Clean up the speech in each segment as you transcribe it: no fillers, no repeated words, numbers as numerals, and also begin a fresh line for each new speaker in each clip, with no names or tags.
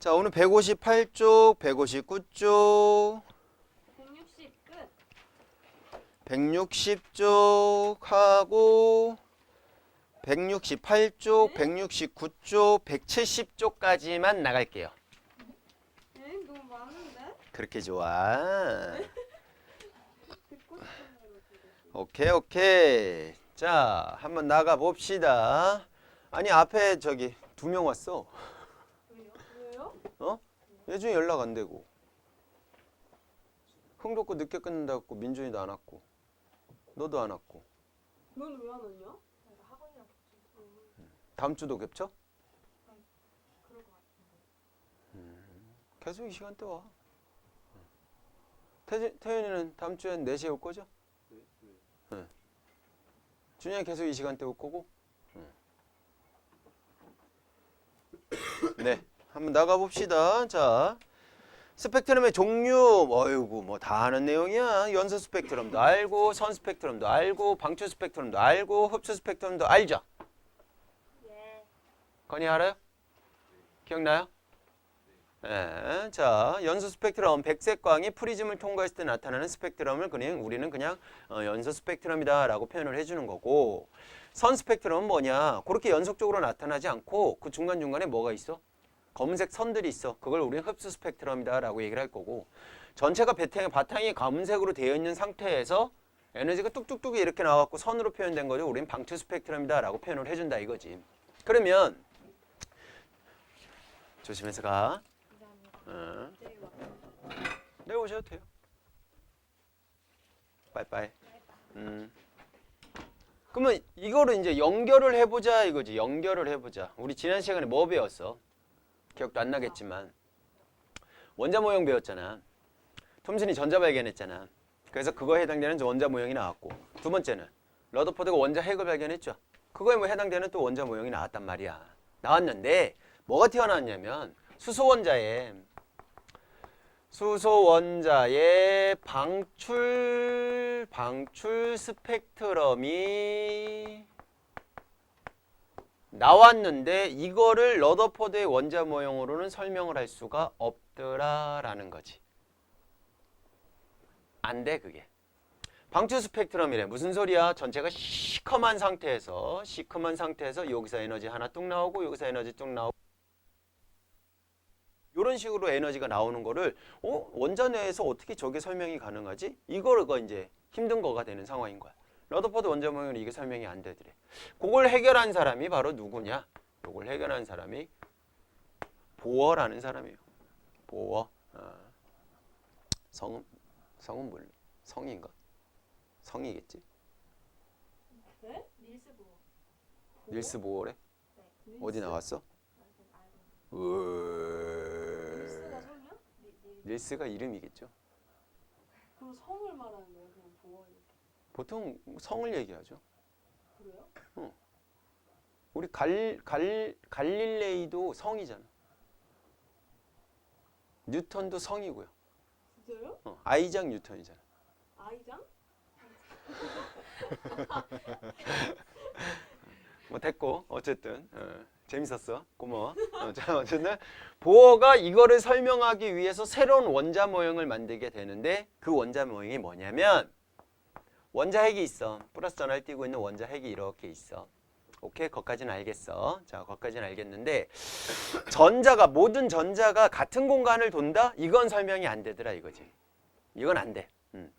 자, 오늘 158쪽, 159쪽,
160 끝.
160쪽 하고 168쪽, 169쪽, 170쪽까지만 나갈게요.
에이, 너무 많은데?
그렇게 좋아.
듣고 싶은 대로 들으세요.
오케이, 오케이. 자, 한번 나가 봅시다. 아니, 앞에 저기 2명 왔어.
왜요?
어? 예준이 연락 안 되고. 흥덕고 늦게 끝난다고 민준이도 안 왔고. 너도 안 왔고.
넌 왜 안 왔냐?
내가 학원이랑 겹쳐서
다음 주도 겹쳐?
그럴 것 같은데.
계속 이 시간대 와. 태윤이는 다음 주엔 4시에 올 거죠? 네. 준영이 계속 이 시간대 올 거고? 네. 한번 나가봅시다. 자, 스펙트럼의 종류, 어이구, 뭐 다 아는 내용이야. 연소 스펙트럼도 알고, 선 스펙트럼도 알고, 방출 스펙트럼도 알고, 흡수 스펙트럼도 알죠?
예.
건이 알아요? 기억나요? 네. 자, 연소 스펙트럼, 백색 광이 프리즘을 통과했을 때 나타나는 스펙트럼을 우리는 그냥 연소 스펙트럼이다 라고 표현을 해주는 거고, 선 스펙트럼은 뭐냐? 그렇게 연속적으로 나타나지 않고 그 중간중간에 뭐가 있어? 검은색 선들이 있어. 그걸 우리는 흡수 스펙트럼이다 라고 얘기를 할 거고, 전체가 바탕이 검은색으로 되어 있는 상태에서 에너지가 뚝뚝뚝 이렇게 나와갖고 선으로 표현된 거죠. 우리는 방출 스펙트럼이다 라고 표현을 해준다 이거지. 그러면 조심해서 가.
감사합니다.
이제 와.
네, 오셔도 돼요. 빠이빠이. 그러면 이거를 이제 연결을 해보자 이거지. 연결을 해보자. 우리 지난 시간에 뭐 배웠어? 기억도 안 나겠지만 원자 모형 배웠잖아. 톰슨이 전자 발견했잖아. 그래서 그거에 해당되는 원자 모형이 나왔고, 두 번째는 러더포드가 원자 핵을 발견했죠. 그거에 뭐 해당되는 또 원자 모형이 나왔단 말이야. 나왔는데 뭐가 튀어나왔냐면 수소원자의 방출 스펙트럼이 나왔는데 이거를 러더포드의 원자 모형으로는 설명을 할 수가 없더라라는 거지. 안 돼, 그게. 방출 스펙트럼이래. 무슨 소리야? 전체가 시커먼 상태에서 여기서 에너지 하나 뚝 나오고 여기서 에너지 뚝 나오고 이런 식으로 에너지가 나오는 거를 원자 내에서 어떻게 저게 설명이 가능하지? 이거가 이제 힘든 거가 되는 상황인 거야. 러더포드 원자 모형은 이게 설명이 안 되더래. 그걸 해결한 사람이 바로 누구냐? 이걸 해결한 사람이 보어라는 사람이에요. 보어. 성은 뭘로? 성인가? 성이겠지.
네?
닐스 보어.
닐스 보어래?
네.
어디 나왔어?
알고
닐스가 성이야?
닐스가 이름이겠죠.
그럼 성을 말하는 거야? 그냥 보어 이렇게.
보통 성을 얘기하죠.
그래요?
우리 갈릴레이도 성이잖아. 뉴턴도 성이고요.
진짜요?
아이작 뉴턴이잖아.
아이장?
뭐 됐고 어쨌든 재밌었어. 고마워. 자, 어쨌든 보어가 이거를 설명하기 위해서 새로운 원자 모형을 만들게 되는데 그 원자 모형이 뭐냐면 원자 핵이 있어. 플러스 전하를 띠고 있는 원자 핵이 이렇게 있어. 오케이, 거기까지는 알겠어. 자, 거기까지는 알겠는데 모든 전자가 같은 공간을 돈다? 이건 설명이 안 되더라 이거지. 이건 안 돼.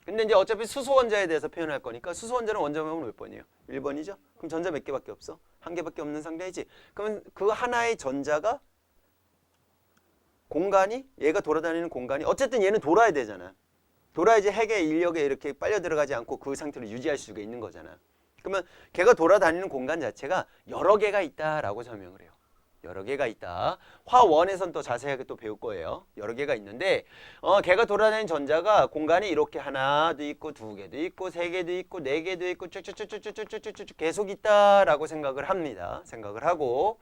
근데 이제 어차피 수소 원자에 대해서 표현할 거니까 수소 원자는 원자 모형은 몇 번이에요? 1번이죠? 그럼 전자 몇 개밖에 없어? 한 개밖에 없는 상태이지. 그러면 그 하나의 전자가 얘가 돌아다니는 공간이 어쨌든 얘는 돌아야 되잖아. 돌아야지 핵의 인력에 이렇게 빨려 들어가지 않고 그 상태를 유지할 수가 있는 거잖아. 그러면 걔가 돌아다니는 공간 자체가 여러 개가 있다라고 설명을 해요. 여러 개가 있다. 화1에선 또 자세하게 또 배울 거예요. 여러 개가 있는데 걔가 돌아다니는 전자가 공간이 이렇게 하나도 있고 두 개도 있고 세 개도 있고 네 개도 있고 쭉쭉쭉쭉쭉쭉쭉 계속 있다라고 생각을 합니다. 생각을 하고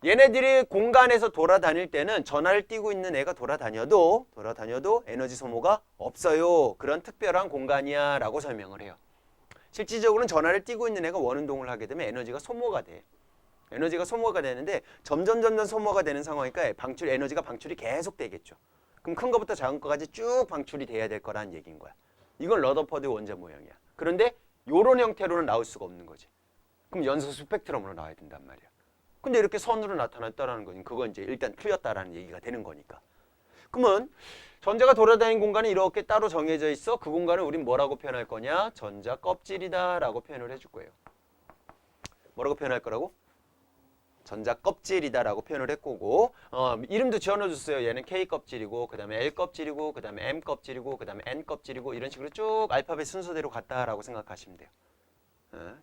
얘네들이 공간에서 돌아다닐 때는 전하를 띠고 있는 애가 돌아다녀도 에너지 소모가 없어요. 그런 특별한 공간이야 라고 설명을 해요. 실질적으로는 전하를 띠고 있는 애가 원운동을 하게 되면 에너지가 소모가 돼. 에너지가 소모가 되는데 점점 소모가 되는 상황이니까 에너지가 방출이 계속 되겠죠. 그럼 큰 거부터 작은 거까지 쭉 방출이 돼야 될 거라는 얘기인 거야. 이건 러더퍼드 원자 모형이야. 그런데 요런 형태로는 나올 수가 없는 거지. 그럼 연소 스펙트럼으로 나와야 된단 말이야. 근데 이렇게 선으로 나타났다라는 거니 그건 이제 일단 틀렸다라는 얘기가 되는 거니까. 그러면 전자가 돌아다니는 공간이 이렇게 따로 정해져 있어. 그 공간을 우린 뭐라고 표현할 거냐? 전자 껍질이다 라고 표현을 해줄 거예요. 뭐라고 표현할 거라고? 전자 껍질이다 라고 표현을 했고 이름도 지어넣어줬어요. 얘는 K 껍질이고 그 다음에 L 껍질이고 그 다음에 M 껍질이고 그 다음에 N 껍질이고 이런 식으로 쭉 알파벳 순서대로 갔다라고 생각하시면 돼요.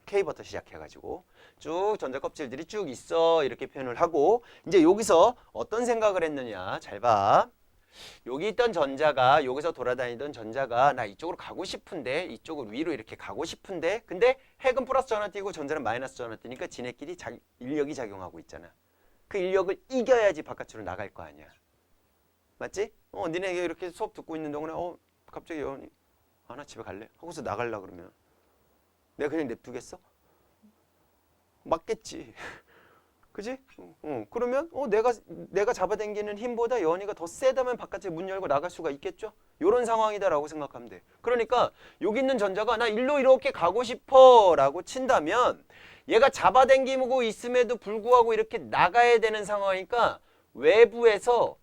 K부터 시작해가지고 쭉 전자 껍질들이 쭉 있어 이렇게 표현을 하고 이제 여기서 어떤 생각을 했느냐 잘 봐. 여기 있던 전자가 여기서 돌아다니던 전자가 나 이쪽으로 가고 싶은데 이쪽으로 위로 이렇게 가고 싶은데 근데 핵은 플러스 전화 띄고 전자는 마이너스 전화 띄니까 지네끼리 인력이 작용하고 있잖아. 그 인력을 이겨야지 바깥으로 나갈 거 아니야. 맞지? 니네 이렇게 수업 듣고 있는 동안에 갑자기 여원이 나 집에 갈래? 하고서 나갈라 그러면 내가 그냥 냅두겠어? 맞겠지. 그지? 그러면 내가 잡아당기는 힘보다 여원이가 더 세다면 바깥에 문 열고 나갈 수가 있겠죠? 요런 상황이다라고 생각하면 돼. 그러니까 여기 있는 전자가 나 일로 이렇게 가고 싶어 라고 친다면 얘가 잡아당기고 있음에도 불구하고 이렇게 나가야 되는 상황이니까 외부에서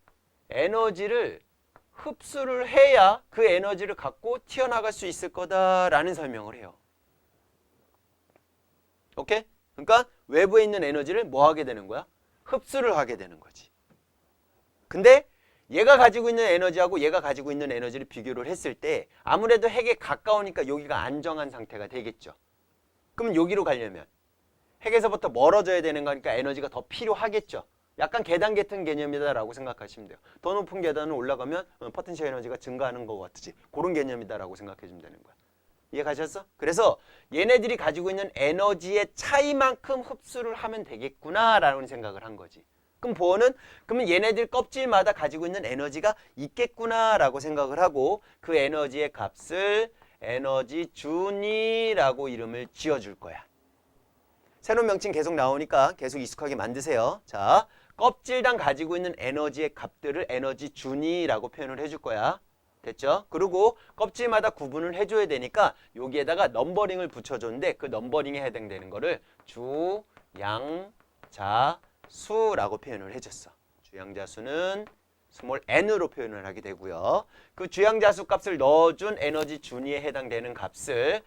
에너지를 흡수를 해야 그 에너지를 갖고 튀어나갈 수 있을 거다라는 설명을 해요. 오케이? 그러니까 외부에 있는 에너지를 뭐 하게 되는 거야? 흡수를 하게 되는 거지. 근데 얘가 가지고 있는 에너지하고 얘가 가지고 있는 에너지를 비교를 했을 때 아무래도 핵에 가까우니까 여기가 안정한 상태가 되겠죠. 그럼 여기로 가려면 핵에서부터 멀어져야 되는 거니까 에너지가 더 필요하겠죠. 약간 계단 같은 개념이다라고 생각하시면 돼요. 더 높은 계단을 올라가면 포텐셜 에너지가 증가하는 것 같지. 그런 개념이다라고 생각해주면 되는 거야. 이해 가셨어? 그래서 얘네들이 가지고 있는 에너지의 차이만큼 흡수를 하면 되겠구나라는 생각을 한 거지. 그럼 보어는 그러면 얘네들 껍질마다 가지고 있는 에너지가 있겠구나라고 생각을 하고 그 에너지의 값을 에너지 준위라고 이름을 지어줄 거야. 새로운 명칭 계속 나오니까 계속 익숙하게 만드세요. 자, 껍질당 가지고 있는 에너지의 값들을 에너지 준위라고 표현을 해줄 거야. 됐죠? 그리고 껍질마다 구분을 해줘야 되니까 여기에다가 넘버링을 붙여줬는데 그 넘버링에 해당되는 거를 주, 양, 자, 수라고 표현을 해줬어. 주양자수는 스몰 n으로 표현을 하게 되고요. 그 주양자수 값을 넣어준 에너지 준위에 해당되는 값을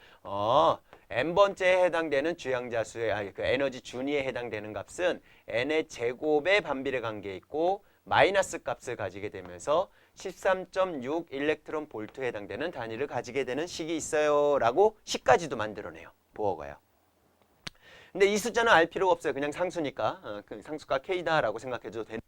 n번째에 해당되는 주양자수의 그 에너지 준위에 해당되는 값은 n의 제곱의 반비례 관계에 있고 마이너스 값을 가지게 되면서 13.6 일렉트론 볼트에 해당되는 단위를 가지게 되는 식이 있어요 라고 식까지도 만들어내요. 보어가요. 근데 이 숫자는 알 필요가 없어요. 그냥 상수니까 그 상수가 K다 라고 생각해줘도 되는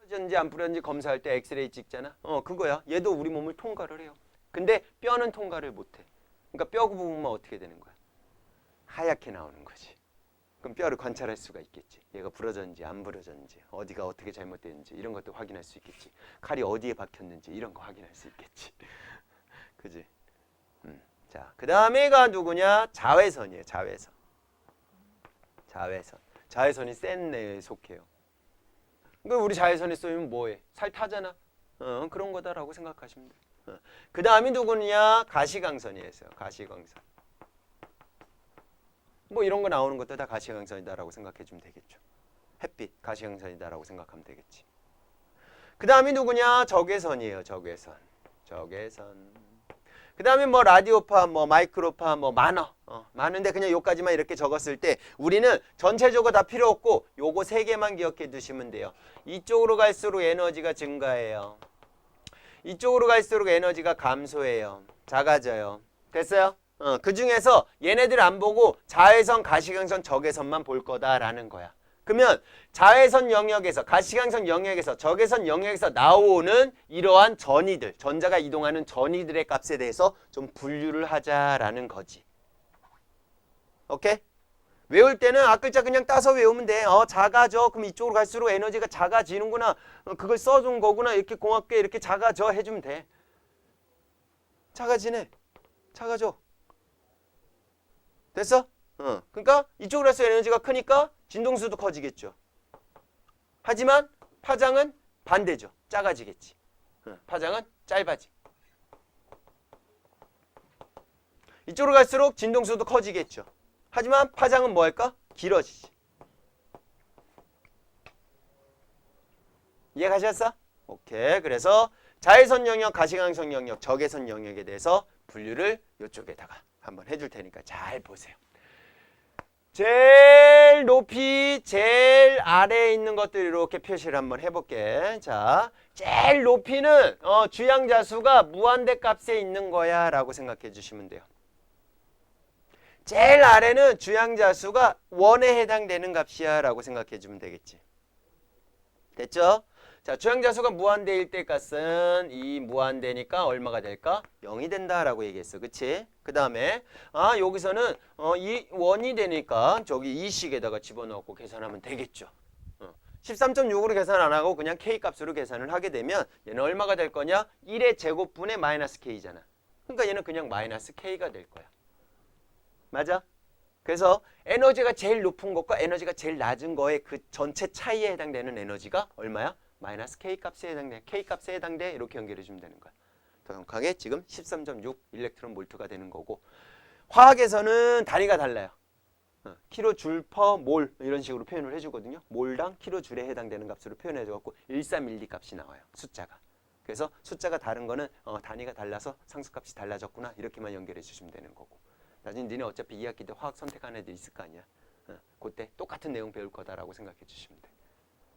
부러졌는지 안 부러졌는지 검사할 때 엑스레이 찍잖아. 그거야. 얘도 우리 몸을 통과를 해요. 근데 뼈는 통과를 못해. 그러니까 뼈 부분만 어떻게 되는 거야? 하얗게 나오는 거지. 그럼 뼈를 관찰할 수가 있겠지. 얘가 부러졌는지 안 부러졌는지, 어디가 어떻게 잘못됐는지 이런 것도 확인할 수 있겠지. 칼이 어디에 박혔는지 이런 거 확인할 수 있겠지. 그지? 자, 그 다음에가 누구냐? 자외선이에요. 자외선. 자외선. 자외선이 센 애에 속해요. 그러니까 우리 자외선에 쏘이면 뭐해? 살 타잖아. 그런 거다라고 생각하시면 돼요. 그 다음이 누구냐? 가시광선이에요. 가시광선. 뭐 이런 거 나오는 것도 다 가시광선이다라고 생각해 주면 되겠죠. 햇빛, 가시광선이다라고 생각하면 되겠지. 그 다음이 누구냐? 적외선이에요. 적외선. 적외선. 그 다음에 뭐 라디오파, 뭐 마이크로파, 뭐 많아. 많은데 그냥 요까지만 이렇게 적었을 때 우리는 전체적으로 다 필요 없고 요거 세 개만 기억해 두시면 돼요. 이쪽으로 갈수록 에너지가 증가해요. 이쪽으로 갈수록 에너지가 감소해요. 작아져요. 됐어요? 그 중에서 얘네들 안 보고 자외선, 가시광선, 적외선만 볼 거다라는 거야. 그러면 자외선 영역에서, 가시광선 영역에서, 적외선 영역에서 나오는 이러한 전이들, 전자가 이동하는 전이들의 값에 대해서 좀 분류를 하자라는 거지. 오케이? 외울 때는 앞글자 그냥 따서 외우면 돼. 작아져. 그럼 이쪽으로 갈수록 에너지가 작아지는구나. 그걸 써준 거구나. 이렇게 고맙게 이렇게 작아져 해주면 돼. 작아지네. 작아져. 됐어? 그러니까 이쪽으로 갈수록 에너지가 크니까 진동수도 커지겠죠. 하지만 파장은 반대죠. 작아지겠지. 파장은 짧아지. 이쪽으로 갈수록 진동수도 커지겠죠. 하지만 파장은 뭐 할까? 길어지지. 이해가셨어? 오케이. 그래서 자외선 영역, 가시광선 영역, 적외선 영역에 대해서 분류를 이쪽에다가 한번 해줄 테니까 잘 보세요. 제일 높이, 제일 아래에 있는 것들 이렇게 표시를 한번 해볼게. 자, 제일 높이는 주양자수가 무한대 값에 있는 거야 라고 생각해 주시면 돼요. 제일 아래는 주양자수가 1에 해당되는 값이야 라고 생각해 주면 되겠지. 됐죠? 자, 주양자수가 무한대일 때 값은 이 무한대니까 얼마가 될까? 0이 된다라고 얘기했어. 그치? 그 다음에 여기서는 이 1이 되니까 저기 이 식에다가 집어넣고 계산하면 되겠죠. 13.6으로 계산 안 하고 그냥 k 값으로 계산을 하게 되면 얘는 얼마가 될 거냐? 1의 제곱분의 마이너스 k잖아. 그러니까 얘는 그냥 마이너스 k가 될 거야. 맞아? 그래서 에너지가 제일 높은 것과 에너지가 제일 낮은 거의 그 전체 차이에 해당되는 에너지가 얼마야? 마이너스 k 값에 해당돼. k 값에 해당돼. 이렇게 연결해 주면 되는 거야. 더 정확하게 지금 13.6 일렉트론 볼트가 되는 거고, 화학에서는 단위가 달라요. 킬로줄 퍼 몰 이런 식으로 표현을 해주거든요. 몰당 킬로줄에 해당되는 값으로 표현해줘갖고 1312 값이 나와요. 숫자가. 그래서 숫자가 다른 거는 단위가 달라서 상수값이 달라졌구나 이렇게만 연결해 주시면 되는 거고, 나중에 니네 어차피 2학기 때 화학 선택하는 애들 있을 거 아니야. 그때 똑같은 내용 배울 거다라고 생각해 주시면 돼.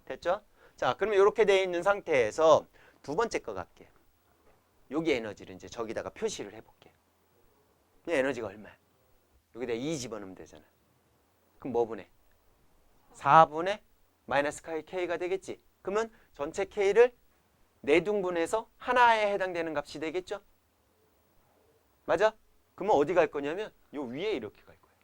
됐죠? 자, 그러면 이렇게 돼 있는 상태에서 두 번째 거 갈게요. 여기 에너지를 이제 저기다가 표시를 해볼게요. 이 에너지가 얼마야? 여기다 2 집어넣으면 되잖아. 그럼 뭐 분해? 4분의 마이너스 k가 되겠지. 그러면 전체 k를 4등분해서 하나에 해당되는 값이 되겠죠? 맞아? 그러면 어디 갈 거냐면 요 위에 이렇게 갈 거예요.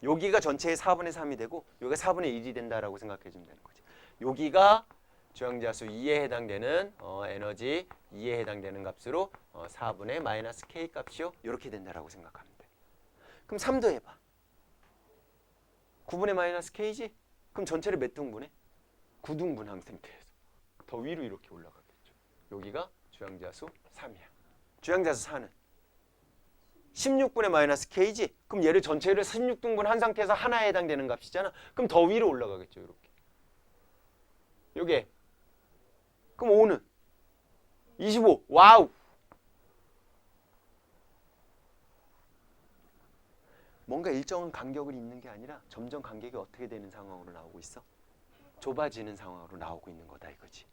여기가 전체의 4분의 3이 되고 여기가 4분의 1이 된다라고 생각해 주면 되는 거지. 여기가 주양자수 2에 해당되는 에너지 2에 해당되는 값으로 4분의 마이너스 k 값이요. 이렇게 된다라고 생각하면 돼. 그럼 3도 해봐. 9분의 마이너스 k지? 그럼 전체를 몇 등분해? 9등분한 상태에서 더 위로 이렇게 올라가겠죠. 여기가 주양자수 3이야. 주양자수 4는 16분의 마이너스 k지? 그럼 얘를 전체를 16등분 한 상태에서 하나에 해당되는 값이잖아. 그럼 더 위로 올라가겠죠. 이렇게. 요게. 그럼 5는 25. 와우. 뭔가 일정한 간격을 잇는 게 아니라 점점 간격이 어떻게 되는 상황으로 나오고 있어? 좁아지는 상황으로 나오고 있는 거다 이거지.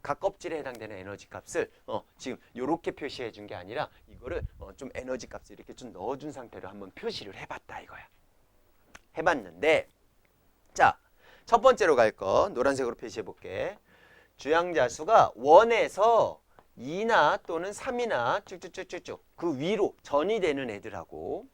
각 껍질에 해당되는 에너지 값을 지금 이렇게 표시해 준 게 아니라 이거를 좀 에너지 값을 이렇게 좀 넣어준 상태로 한번 표시를 해봤다 이거야. 해봤는데 자, 첫 번째로 갈 거 노란색으로 표시해 볼게. 주양자수가 1에서 2나 또는 3이나 쭉쭉쭉쭉쭉 그 위로 전이 되는 애들하고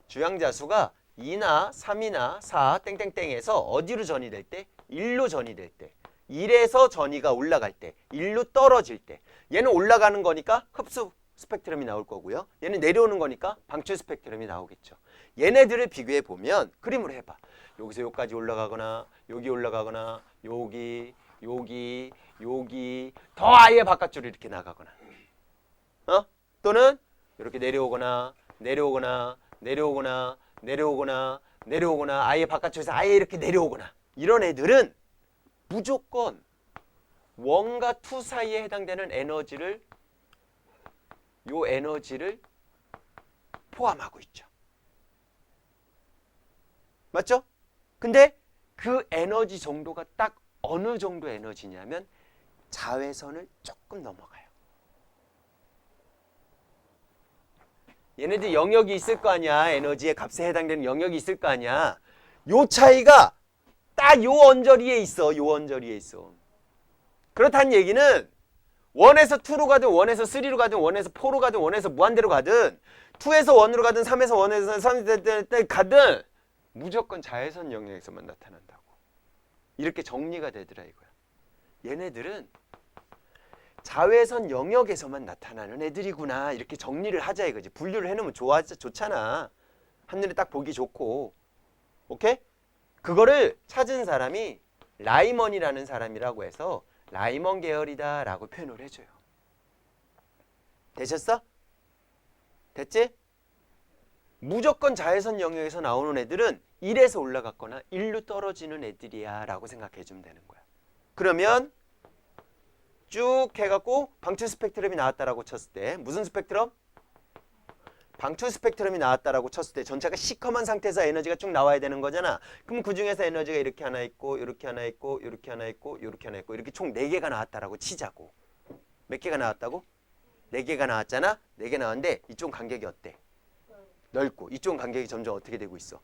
주양자수가 2나 3이나 4 땡땡땡에서 어디로 전이 될 때? 1로 전이 될 때. 1에서 전이가 올라갈 때, 1로 떨어질 때. 얘는 올라가는 거니까 흡수 스펙트럼이 나올 거고요. 얘는 내려오는 거니까 방출 스펙트럼이 나오겠죠. 얘네들을 비교해 보면 그림을 해봐. 여기서 여기까지 올라가거나 여기 올라가거나 여기 더 아예 바깥쪽으로 이렇게 나가거나 또는 이렇게 내려오거나 아예 바깥쪽에서 아예 이렇게 내려오거나 이런 애들은 무조건 1과 2 사이에 해당되는 에너지를 포함하고 있죠. 맞죠? 근데 그 에너지 정도가 딱 어느 정도 에너지냐면 자외선을 조금 넘어가요. 얘네들 영역이 있을 거 아니야. 에너지의 값에 해당되는 영역이 있을 거 아니야. 요 차이가 딱 요 언저리에 있어. 요 언저리에 있어. 그렇다는 얘기는 1에서 2로 가든 1에서 3로 가든 1에서 4로 가든 1에서 무한대로 가든 2에서 1으로 가든 3에서 1에서 3로 가든 무조건 자외선 영역에서만 나타난다고. 이렇게 정리가 되더라 이거야. 얘네들은 자외선 영역에서만 나타나는 애들이구나. 이렇게 정리를 하자 이거지. 분류를 해놓으면 좋잖아. 한눈에 딱 보기 좋고. 오케이? 그거를 찾은 사람이 라이먼이라는 사람이라고 해서 라이먼 계열이다 라고 표현을 해줘요. 되셨어? 됐지? 무조건 자외선 영역에서 나오는 애들은 1에서 올라갔거나 1로 떨어지는 애들이야 라고 생각해 주면 되는 거야. 그러면 쭉 해갖고 방출 스펙트럼이 나왔다라고 쳤을 때 무슨 스펙트럼? 방출 스펙트럼이 나왔다라고 쳤을 때 전체가 시커먼 상태에서 에너지가 쭉 나와야 되는 거잖아. 그럼 그 중에서 에너지가 이렇게 하나 있고 이렇게 하나 있고 이렇게 하나 있고 이렇게 하나 있고 이렇게 총 4개가 나왔다라고 치자고. 몇 개가 나왔다고? 4개가 나왔잖아. 4개 나왔는데 이쪽 간격이 어때? 넓고 이쪽 간격이 점점 어떻게 되고 있어?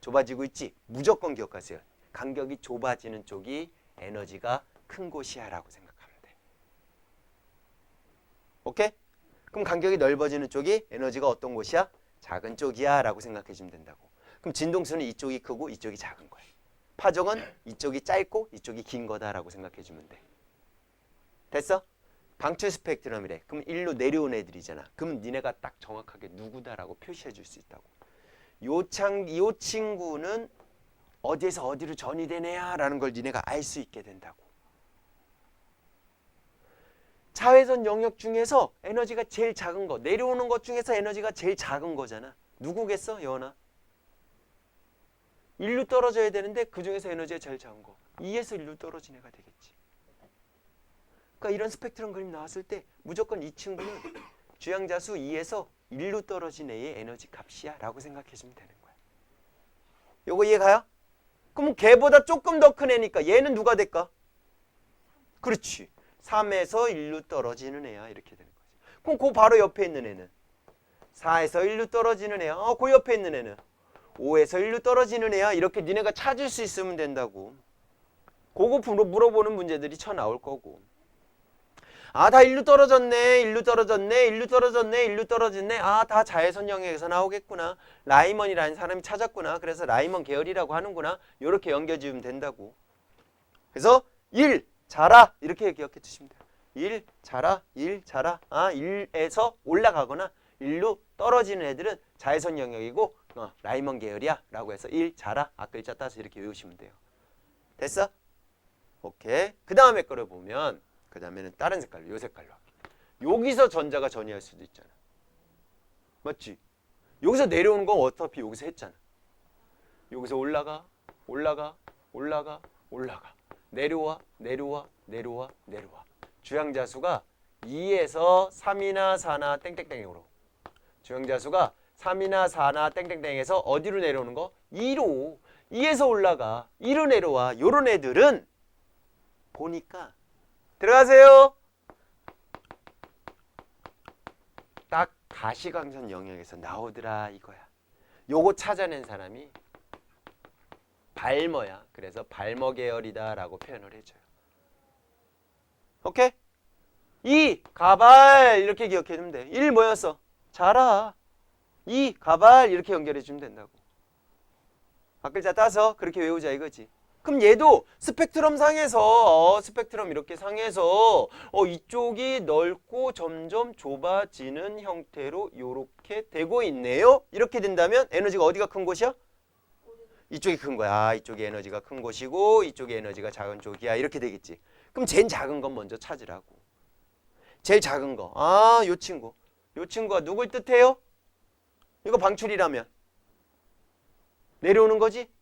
좁아지고 있지? 무조건 기억하세요. 간격이 좁아지는 쪽이 에너지가 큰 곳이야 라고 생각하면 돼. 오케이? 그럼 간격이 넓어지는 쪽이 에너지가 어떤 곳이야? 작은 쪽이야 라고 생각해 주면 된다고. 그럼 진동수는 이쪽이 크고 이쪽이 작은 거야. 파종은 이쪽이 짧고 이쪽이 긴 거다라고 생각해 주면 돼. 됐어? 방출 스펙트럼이래. 그럼 1로 내려온 애들이잖아. 그럼 니네가 딱 정확하게 누구다라고 표시해 줄 수 있다고. 요 친구는 어디에서 어디로 전이 되네야 라는 걸 니네가 알 수 있게 된다고. 자외선 영역 중에서 에너지가 제일 작은 거, 내려오는 것 중에서 에너지가 제일 작은 거잖아. 누구겠어, 여원아? 1로 떨어져야 되는데 그 중에서 에너지가 제일 작은 거. 2에서 1로 떨어진 애가 되겠지. 그러니까 이런 스펙트럼 그림 나왔을 때 무조건 이 친구는 주양자수 2에서 1로 떨어진 애의 에너지 값이야 라고 생각해주면 되는 거야. 요거 이해가요? 그럼 걔보다 조금 더 큰 애니까 얘는 누가 될까? 그렇지. 3에서 1로 떨어지는 애야. 이렇게 되는 거지. 그럼 그 바로 옆에 있는 애는 4에서 1로 떨어지는 애야. 그 옆에 있는 애는 5에서 1로 떨어지는 애야. 이렇게 니네가 찾을 수 있으면 된다고. 그거 물어보는 문제들이 쳐 나올 거고. 아, 다 1로 떨어졌네. 1로 떨어졌네. 1로 떨어졌네. 1로 떨어졌네. 아, 다 자외선 영역에서 나오겠구나. 라이먼이라는 사람이 찾았구나. 그래서 라이먼 계열이라고 하는구나. 이렇게 연결지으면 된다고. 그래서 1 자라 이렇게 기억해 주시면 돼요. 1 자라 1 자라. 아, 1에서 올라가거나 1로 떨어지는 애들은 자외선 영역이고 라이먼 계열이야 라고 해서 1 자라 앞 글자 따서 이렇게 외우시면 돼요. 됐어? 오케이. 그 다음에 거를 보면 그 다음에는 다른 색깔로, 요 색깔로 여기서 전자가 전이할 수도 있잖아. 맞지? 여기서 내려오는 건 어차피 여기서 했잖아. 여기서 올라가 올라가 올라가 올라가 내려와 내려와 내려와 내려와. 주양자수가 2에서 3이나 4나 땡땡땡으로, 주양자수가 3이나 4나 땡땡땡에서 어디로 내려오는 거? 2로. 2에서 올라가 2로 내려와. 요런 애들은 보니까 들어가세요. 딱 가시광선 영역에서 나오더라 이거야. 요거 찾아낸 사람이 발머야. 그래서 발머 계열이다 라고 표현을 해줘요. 오케이? 2 가발 이렇게 기억해 주면 돼. 1 뭐였어? 자라. 2 가발 이렇게 연결해 주면 된다고. 앞글자 따서 그렇게 외우자 이거지. 그럼 얘도 스펙트럼 상에서 스펙트럼 이렇게 상에서 이쪽이 넓고 점점 좁아지는 형태로 이렇게 되고 있네요. 이렇게 된다면 에너지가 어디가 큰 곳이야? 이쪽이 큰 거야. 이쪽이 에너지가 큰 곳이고 이쪽이 에너지가 작은 쪽이야. 이렇게 되겠지. 그럼 제일 작은 건 먼저 찾으라고. 제일 작은 거. 요 친구. 요 친구가 누굴 뜻해요? 이거 방출이라면 내려오는 거지?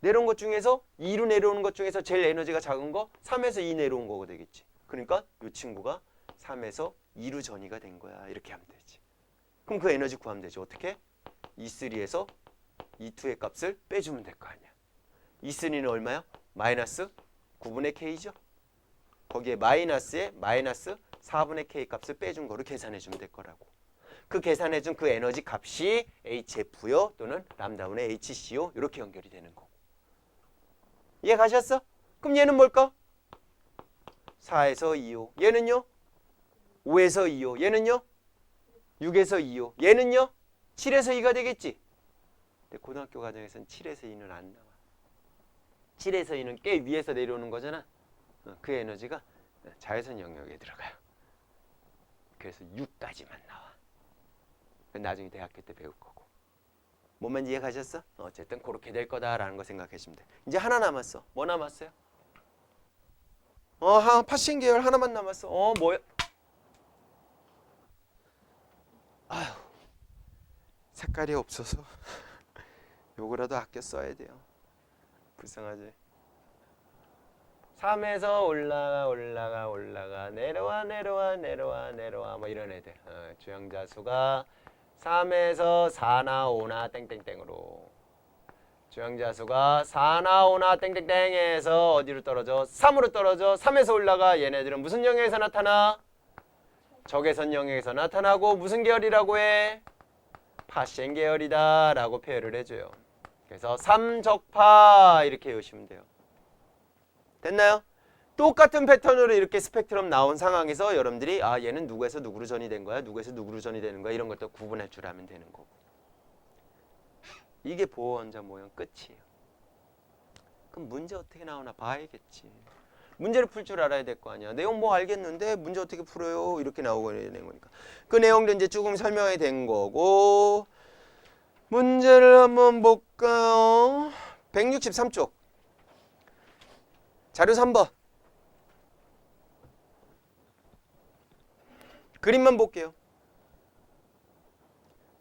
내려온 것 중에서 2로 내려오는 것 중에서 제일 에너지가 작은 거 3에서 2 내려온 거가 되겠지. 그러니까 이 친구가 3에서 2로 전이가 된 거야. 이렇게 하면 되지. 그럼 그 에너지 구하면 되죠. 어떻게? E3에서 E2의 값을 빼주면 될 거 아니야. E3는 얼마야? 마이너스 9분의 K죠. 거기에 마이너스에 마이너스 4분의 K 값을 빼준 거로 계산해 주면 될 거라고. 그 계산해 준 그 에너지 값이 HF요 또는 람다분의 HC요 이렇게 연결이 되는 거고. 이해 가셨어? 그럼 얘는 뭘까? 4에서 2요. 얘는요? 5에서 2요. 얘는요? 6에서 2요. 얘는요? 7에서 2가 되겠지? 근데 고등학교 과정에서는 7에서 2는 안 나와. 7에서 2는 꽤 위에서 내려오는 거잖아. 그 에너지가 자외선 영역에 들어가요. 그래서 6까지만 나와. 나중에 대학교 때 배울 거고. 뭔 말인지 이해 가셨어? 어쨌든 그렇게 될 거다라는 거 생각하시면 돼. 이제 하나 남았어. 뭐 남았어요? 파신 계열 하나만 남았어. 뭐야? 아휴, 색깔이 없어서 요거라도 아껴 써야 돼요. 불쌍하지? 3에서 올라가 내려와 뭐 이런 애들. 주행자 수가 3에서 4나 5나 땡땡땡으로. 주행자 수가 4나 5나 땡땡땡에서 어디로 떨어져? 3으로 떨어져. 3에서 올라가. 얘네들은 무슨 영역에서 나타나? 적외선 영역에서 나타나고 무슨 계열이라고 해? 파시엔 계열이다 라고 표현을 해줘요. 그래서 3적파 이렇게 외우시면 돼요. 됐나요? 똑같은 패턴으로 이렇게 스펙트럼 나온 상황에서 여러분들이 얘는 누구에서 누구로 전이 된 거야? 누구에서 누구로 전이 되는 거야? 이런 것도 구분할 줄 알면 되는 거고. 이게 보호원자 모형 끝이에요. 그럼 문제 어떻게 나오나 봐야겠지. 문제를 풀 줄 알아야 될 거 아니야. 내용 뭐 알겠는데 문제 어떻게 풀어요? 이렇게 나오고 있는 거니까. 그 내용도 이제 조금 설명이 된 거고. 문제를 한번 볼까요? 163쪽. 자료 3번. 그림만 볼게요.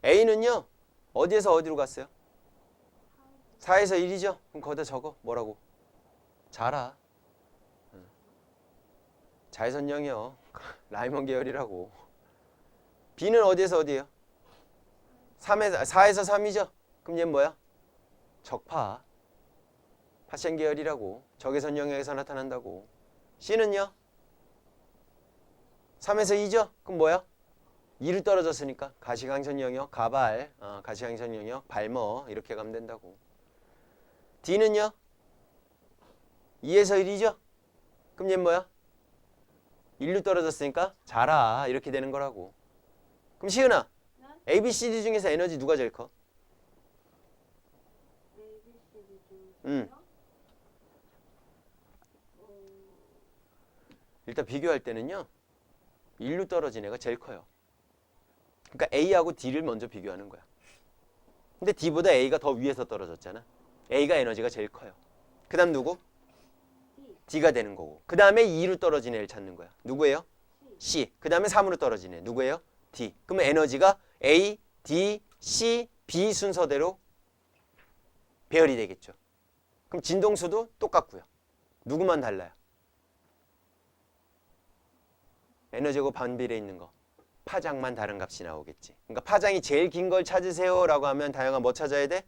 A는요. 어디에서 어디로 갔어요? 4에서 1이죠? 그럼 거기다 적어. 뭐라고? 자라. 자외선형이요. 라이먼 계열이라고. B는 어디에서 어디예요? 4에서 3이죠? 그럼 얘는 뭐야? 적파. 파시엔 계열이라고. 적외선 영역에서 나타난다고. C는요? 3에서 2죠? 그럼 뭐야? 2로 떨어졌으니까 가시광선 영역, 가발, 가시광선 영역, 발머 이렇게 가면 된다고. D는요? 2에서 1이죠? 그럼 얘는 뭐야? 1로 떨어졌으니까 자라 이렇게 되는 거라고. 그럼 시은아, A, B, C, D 중에서 에너지 누가 제일 커? 일단 비교할 때는요. 1로 떨어진 애가 제일 커요. 그러니까 A하고 D를 먼저 비교하는 거야. 근데 D보다 A가 더 위에서 떨어졌잖아. A가 에너지가 제일 커요. 그 다음 누구? D가 되는 거고. 그 다음에 2로 떨어진 애를 찾는 거야. 누구예요? C. 그 다음에 3으로 떨어진 애. 누구예요? D. 그러면 에너지가 A, D, C, B 순서대로 배열이 되겠죠. 그럼 진동수도 똑같고요. 누구만 달라요? 에너지하고 반비례 있는 거. 파장만 다른 값이 나오겠지. 그러니까 파장이 제일 긴 걸 찾으세요 라고 하면 다영아 뭐 찾아야 돼?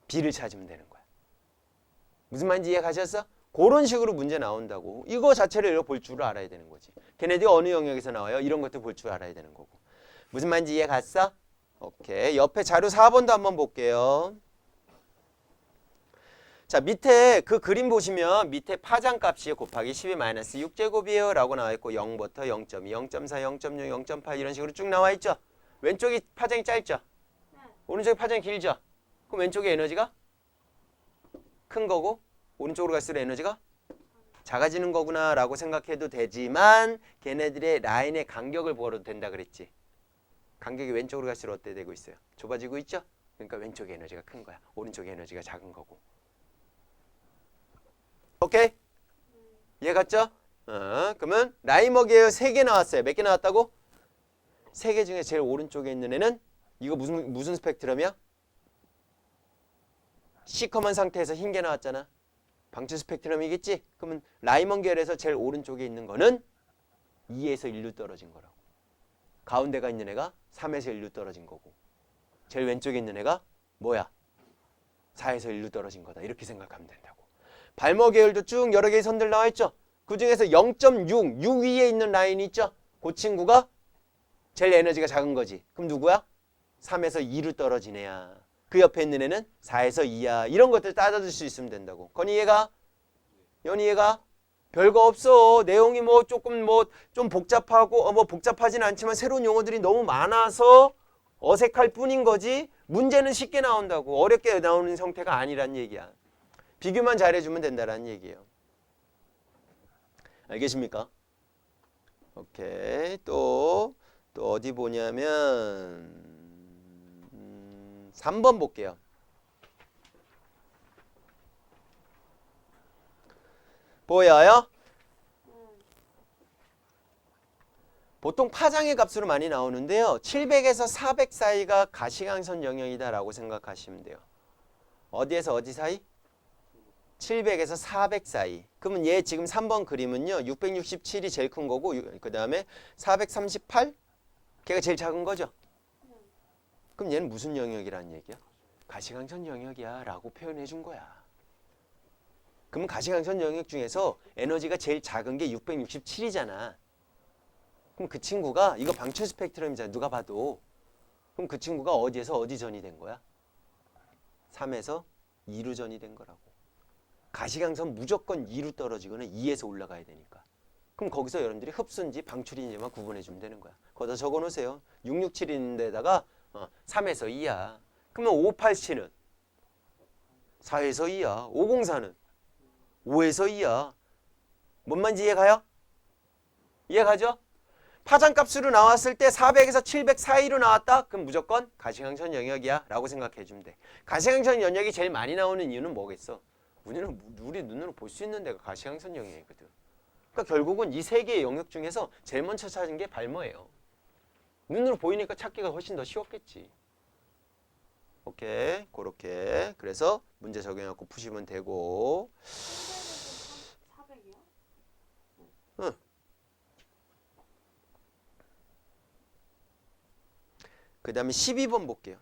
B를 찾으면 되는 거야. 무슨 말인지 이해 가셨어? 그런 식으로 문제 나온다고. 이거 자체를 볼 줄 알아야 되는 거지. 걔네들이 어느 영역에서 나와요? 이런 것도 볼 줄 알아야 되는 거고. 무슨 말인지 이해 갔어? 오케이. 옆에 자료 4번도 한번 볼게요. 자, 밑에 그 그림 보시면 밑에 파장값이 곱하기 12 마이너스 6제곱이에요 라고 나와 있고 0부터 0.2, 0.4, 0.6, 0.8 이런 식으로 쭉 나와 있죠. 왼쪽이 파장이 짧죠. 오른쪽이 파장이 길죠. 그럼 왼쪽의 에너지가 큰 거고 오른쪽으로 갈수록 에너지가 작아지는 거구나 라고 생각해도 되지만 걔네들의 라인의 간격을 보아도 된다 그랬지. 간격이 왼쪽으로 갈수록 어때 되고 있어요? 좁아지고 있죠? 그러니까 왼쪽의 에너지가 큰 거야. 오른쪽의 에너지가 작은 거고. 오케이? 이해 갔죠? 그러면 라이머 계열 3개 나왔어요. 몇 개 나왔다고? 3개 중에 제일 오른쪽에 있는 애는 이거 무슨 스펙트럼이야? 시커먼 상태에서 흰 게 나왔잖아. 방출 스펙트럼이겠지? 그러면 라이먼 계열에서 제일 오른쪽에 있는 거는 2에서 1로 떨어진 거라고. 가운데가 있는 애가 3에서 1로 떨어진 거고. 제일 왼쪽에 있는 애가 뭐야? 4에서 1로 떨어진 거다. 이렇게 생각하면 된다고. 발머 계열도 쭉 여러 개의 선들 나와 있죠? 그 중에서 0.6, 6 위에 있는 라인이 있죠? 그 친구가 제일 에너지가 작은 거지. 그럼 누구야? 3에서 2로 떨어진 애야. 그 옆에 있는 애는 4에서 2야. 이런 것들 따져줄 수 있으면 된다고. 건이 이해가? 연이 이해가? 별거 없어. 내용이 뭐 조금 뭐 좀 복잡하고 뭐 복잡하진 않지만 새로운 용어들이 너무 많아서 어색할 뿐인 거지. 문제는 쉽게 나온다고. 어렵게 나오는 형태가 아니란 얘기야. 비교만 잘해주면 된다라는 얘기예요. 알겠습니까? 오케이. 또 어디 보냐면 3번 볼게요. 보여요? 보통 파장의 값으로 많이 나오는데요. 700에서 400 사이가 가시광선 영역이다라고 생각하시면 돼요. 어디에서 어디 사이? 700에서 400 사이. 그러면 얘 지금 3번 그림은요. 667이 제일 큰 거고 그 다음에 438? 걔가 제일 작은 거죠. 그럼 얘는 무슨 영역이라는 얘기야? 가시광선 영역이야 라고 표현해 준 거야. 그럼 가시광선 영역 중에서 에너지가 제일 작은 게 667이잖아. 그럼 그 친구가 이거 방출 스펙트럼이잖아. 누가 봐도. 그럼 그 친구가 어디에서 어디 전이 된 거야? 3에서 2로 전이 된 거라고. 가시광선 무조건 2로 떨어지거나 2에서 올라가야 되니까. 그럼 거기서 여러분들이 흡수인지 방출인지만 구분해 주면 되는 거야. 거기다 적어 놓으세요. 667 있는 데다가 3에서 2야. 그러면 587은 4에서 2야. 504는 5에서 2야. 뭔 말인지 이해가요? 이해가죠? 파장값으로 나왔을 때 400에서 700 사이로 나왔다? 그럼 무조건 가시광선 영역이야 라고 생각해 주면 돼. 가시광선 영역이 제일 많이 나오는 이유는 뭐겠어? 우리 눈으로 볼 수 있는 데가 가시광선 영역이거든. 그러니까 결국은 이 세 개의 영역 중에서 제일 먼저 찾은 게 발머예요. 눈으로 보이니까 찾기가 훨씬 더 쉬웠겠지. 오케이, 그렇게. 그래서 문제 적용해갖고 푸시면 되고.
400이요?
응. 그 다음에 12번 볼게요.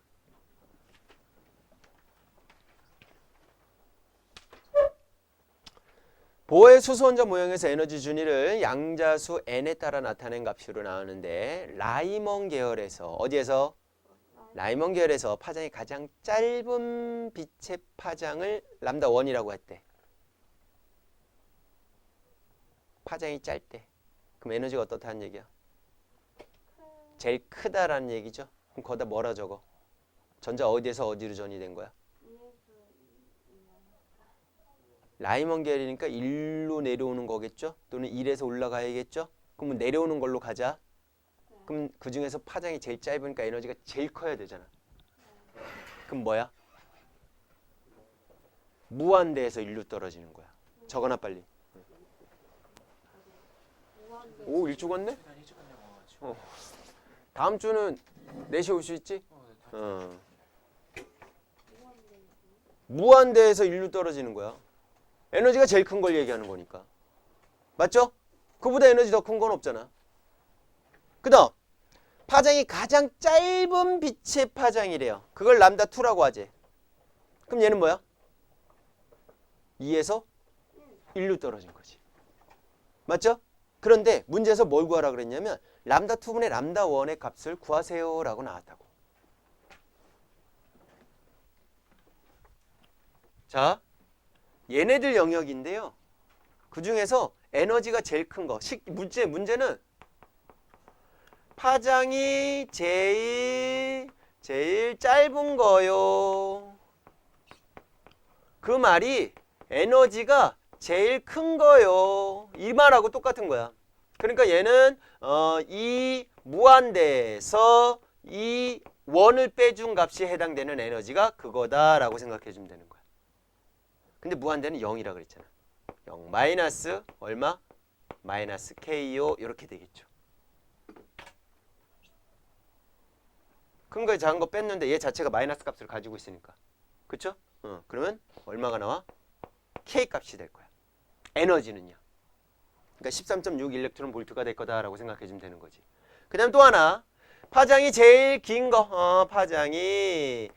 보의 수소원자 모형에서 에너지 준위를 양자수 n에 따라 나타낸 값으로 나오는데 라이먼 계열에서 어디에서? 라이먼 계열에서 파장이 가장 짧은 빛의 파장을 람다 1이라고 했대. 파장이 짧대. 그럼 에너지가 어떻다는 얘기야? 제일 크다라는 얘기죠. 그럼 거기다 뭐라 적어? 전자 어디에서 어디로 전이 된 거야? 라이먼 계열이니까 1로 내려오는 거겠죠? 또는 1에서 올라가야겠죠? 그러면 내려오는 걸로 가자. 그럼 그 중에서 파장이 제일 짧으니까 에너지가 제일 커야 되잖아. 그럼 뭐야? 무한대에서 1로 떨어지는 거야. 적어놔 빨리. 오, 일찍 왔네? 다음 주는 4시에 올 수 있지? 무한대에서 1로 떨어지는 거야. 에너지가 제일 큰 걸 얘기하는 거니까. 맞죠? 그보다 에너지 더 큰 건 없잖아. 그 다음 파장이 가장 짧은 빛의 파장이래요. 그걸 람다 2라고 하지. 그럼 얘는 뭐야? 2에서 1로 떨어진 거지. 맞죠? 그런데 문제에서 뭘 구하라 그랬냐면 람다 2분의 람다 1의 값을 구하세요 라고 나왔다고. 자, 얘네들 영역인데요. 그 중에서 에너지가 제일 큰 거. 문제는 파장이 제일 짧은 거요. 그 말이 에너지가 제일 큰 거요. 이 말하고 똑같은 거야. 그러니까 얘는 이 무한대에서 이 원을 빼준 값이 해당되는 에너지가 그거다라고 생각해 주면 되는 거야. 근데 무한대는 0이라 그랬잖아. 0 마이너스 얼마? 마이너스 K요. 이렇게 되겠죠. 큰 거에 작은 거 뺐는데 얘 자체가 마이너스 값을 가지고 있으니까. 그쵸? 그러면 얼마가 나와? K 값이 될 거야. 에너지는요. 그러니까 13.6 일렉트론 볼트가 될 거다라고 생각해 주면 되는 거지. 그 다음 또 하나. 파장이 제일 긴 거. 파장이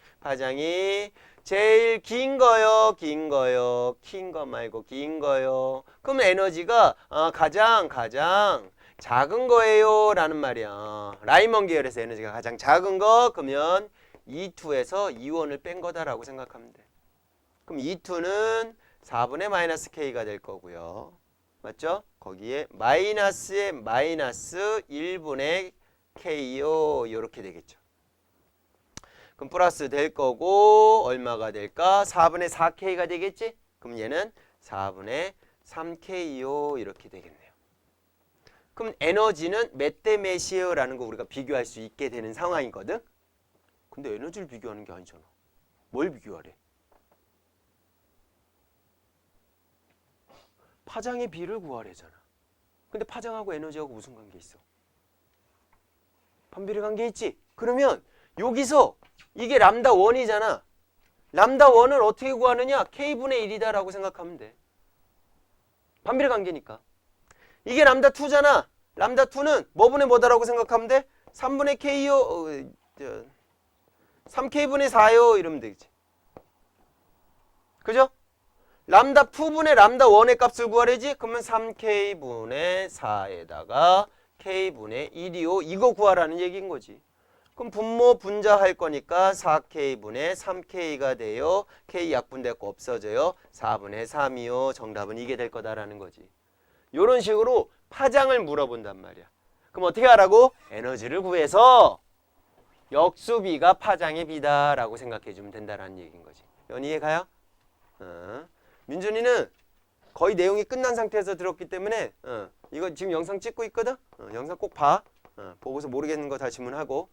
제일 긴 거요. 긴 거 말고 긴 거요. 그럼 에너지가 가장 작은 거예요 라는 말이야. 라이먼 계열에서 에너지가 가장 작은 거 그러면 E2에서 E1을 뺀 거다라고 생각하면 돼. 그럼 E2는 4분의 마이너스 K가 될 거고요. 맞죠? 거기에 마이너스에 마이너스 1분의 K요. 이렇게 되겠죠. 그럼 플러스 될 거고 얼마가 될까? 4분의 4K가 되겠지? 그럼 얘는 4분의 3K요. 이렇게 되겠네요. 그럼 에너지는 몇 대 몇이에요? 라는 거 우리가 비교할 수 있게 되는 상황이거든? 근데 에너지를 비교하는 게 아니잖아. 뭘 비교하래? 파장의 비를 구하래잖아. 근데 파장하고 에너지하고 무슨 관계 있어? 반비례 관계 있지? 그러면 여기서 이게 람다 1이잖아. 람다 1을 어떻게 구하느냐? K분의 1이다 라고 생각하면 돼. 반비례 관계니까. 이게 람다 2잖아. 람다 2는 뭐분의 뭐다라고 생각하면 돼? 3분의 K요. 3K분의 4요. 이러면 되겠지. 그죠? 람다 2분의 람다 1의 값을 구하래지? 그러면 3K분의 4에다가 K분의 1이요. 이거 구하라는 얘기인 거지. 그럼 분모 분자할 거니까 4K분의 3K가 돼요. K 약분됐고 없어져요. 4분의 3이요. 정답은 이게 될 거다라는 거지. 이런 식으로 파장을 물어본단 말이야. 그럼 어떻게 하라고? 에너지를 구해서 역수비가 파장의 비다라고 생각해 주면 된다라는 얘기인 거지. 연이해 가요? 민준이는 거의 내용이 끝난 상태에서 들었기 때문에 이거 지금 영상 찍고 있거든? 영상 꼭 봐. 보고서 모르겠는 거 다 질문하고.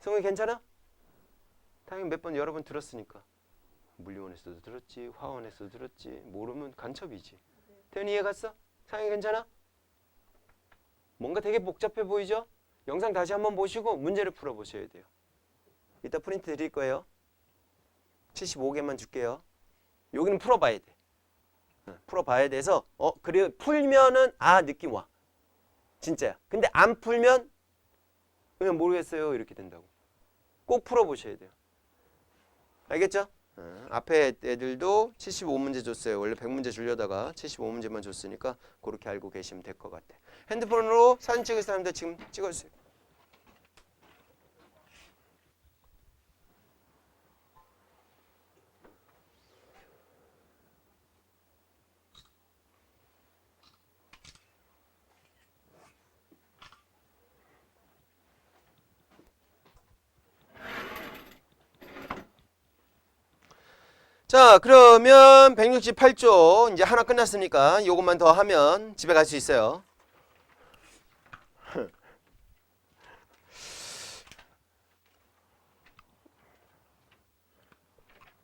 성훈이 괜찮아? 당연히 몇 번 여러 번 들었으니까. 물리원에서도 들었지, 화원에서도 들었지. 모르면 간첩이지. 태연이 이해 갔어? 상이 괜찮아? 뭔가 되게 복잡해 보이죠? 영상 다시 한번 보시고 문제를 풀어보셔야 돼요. 이따 프린트 드릴 거예요. 75개만 줄게요. 여기는 풀어봐야 돼. 풀어봐야 돼서 그래 풀면은 느낌 와. 진짜야. 근데 안 풀면 그냥 모르겠어요 이렇게 된다고. 꼭 풀어보셔야 돼요. 알겠죠? 앞에 애들도 75문제 줬어요. 원래 100문제 주려다가 75문제만 줬으니까 그렇게 알고 계시면 될 것 같아. 핸드폰으로 사진 찍을 사람들 지금 찍어주세요. 자, 그러면 168조 이제 하나 끝났으니까 요것만 더 하면 집에 갈 수 있어요.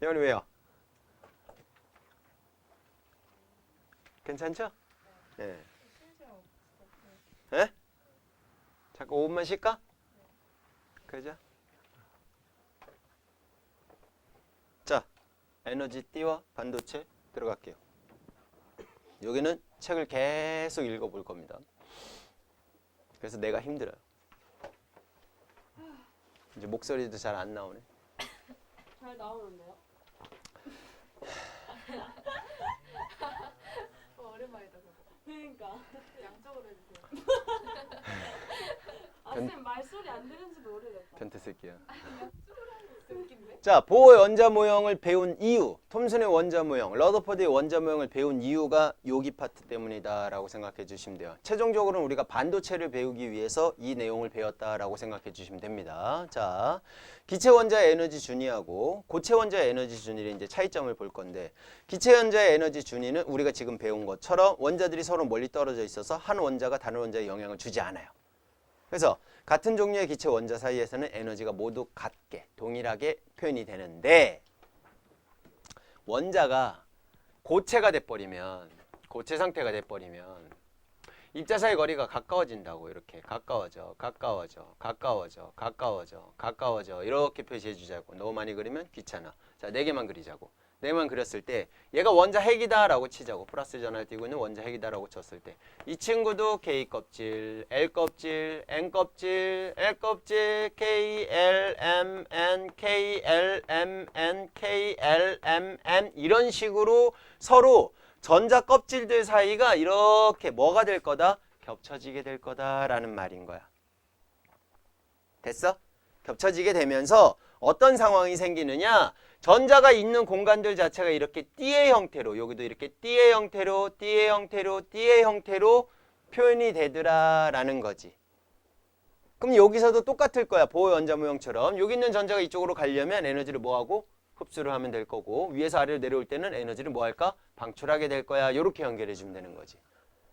예원이 왜요? 괜찮죠? 네. 예? 잠깐 5분만 쉴까? 그러자. 자, 에너지 띄워 반도체 들어갈게요. 여기는 책을 계속 읽어볼 겁니다. 그래서 내가 힘들어요. 이제 목소리도 잘 안 나오네.
잘 나오는데요?
오랜만이다 그거.
그러니까
양쪽으로 해주세요.
아 쌤 말소리 안 들은 지도 오래됐다.
변태 새끼야.
웃긴데?
자, 보어의 원자 모형을 배운 이유, 톰슨의 원자 모형, 러더퍼드의 원자 모형을 배운 이유가 여기 파트 때문이다 라고 생각해 주시면 돼요. 최종적으로는 우리가 반도체를 배우기 위해서 이 내용을 배웠다라고 생각해 주시면 됩니다. 자, 기체 원자의 에너지 준위하고 고체 원자의 에너지 준위의 이제 차이점을 볼 건데, 기체 원자의 에너지 준위는 우리가 지금 배운 것처럼 원자들이 서로 멀리 떨어져 있어서 한 원자가 다른 원자에 영향을 주지 않아요. 그래서 같은 종류의 기체 원자 사이에서는 에너지가 모두 같게 동일하게 표현이 되는데, 원자가 고체가 돼버리면, 고체 상태가 돼버리면 입자 사이 거리가 가까워진다고. 이렇게 가까워져 이렇게 표시해 주자고. 너무 많이 그리면 귀찮아. 자, 4개만 그리자고. 4개만 그렸을 때 얘가 원자 핵이다 라고 치자고. 플러스 전화를 띄고 있는 원자 핵이다 라고 쳤을 때 이 친구도 K껍질, L껍질, N껍질, L껍질, K, L, M, N, K, L, M, N, K, L, M, N 이런 식으로 서로 전자 껍질들 사이가 이렇게 뭐가 될 거다? 겹쳐지게 될 거다라는 말인 거야. 됐어? 겹쳐지게 되면서 어떤 상황이 생기느냐? 전자가 있는 공간들 자체가 이렇게 띠의 형태로, 여기도 이렇게 띠의 형태로 표현이 되더라라는 거지. 그럼 여기서도 똑같을 거야. 보호 원자 모형처럼. 여기 있는 전자가 이쪽으로 가려면 에너지를 뭐하고? 흡수를 하면 될 거고, 위에서 아래로 내려올 때는 에너지를 뭐 할까? 방출하게 될 거야. 이렇게 연결해 주면 되는 거지.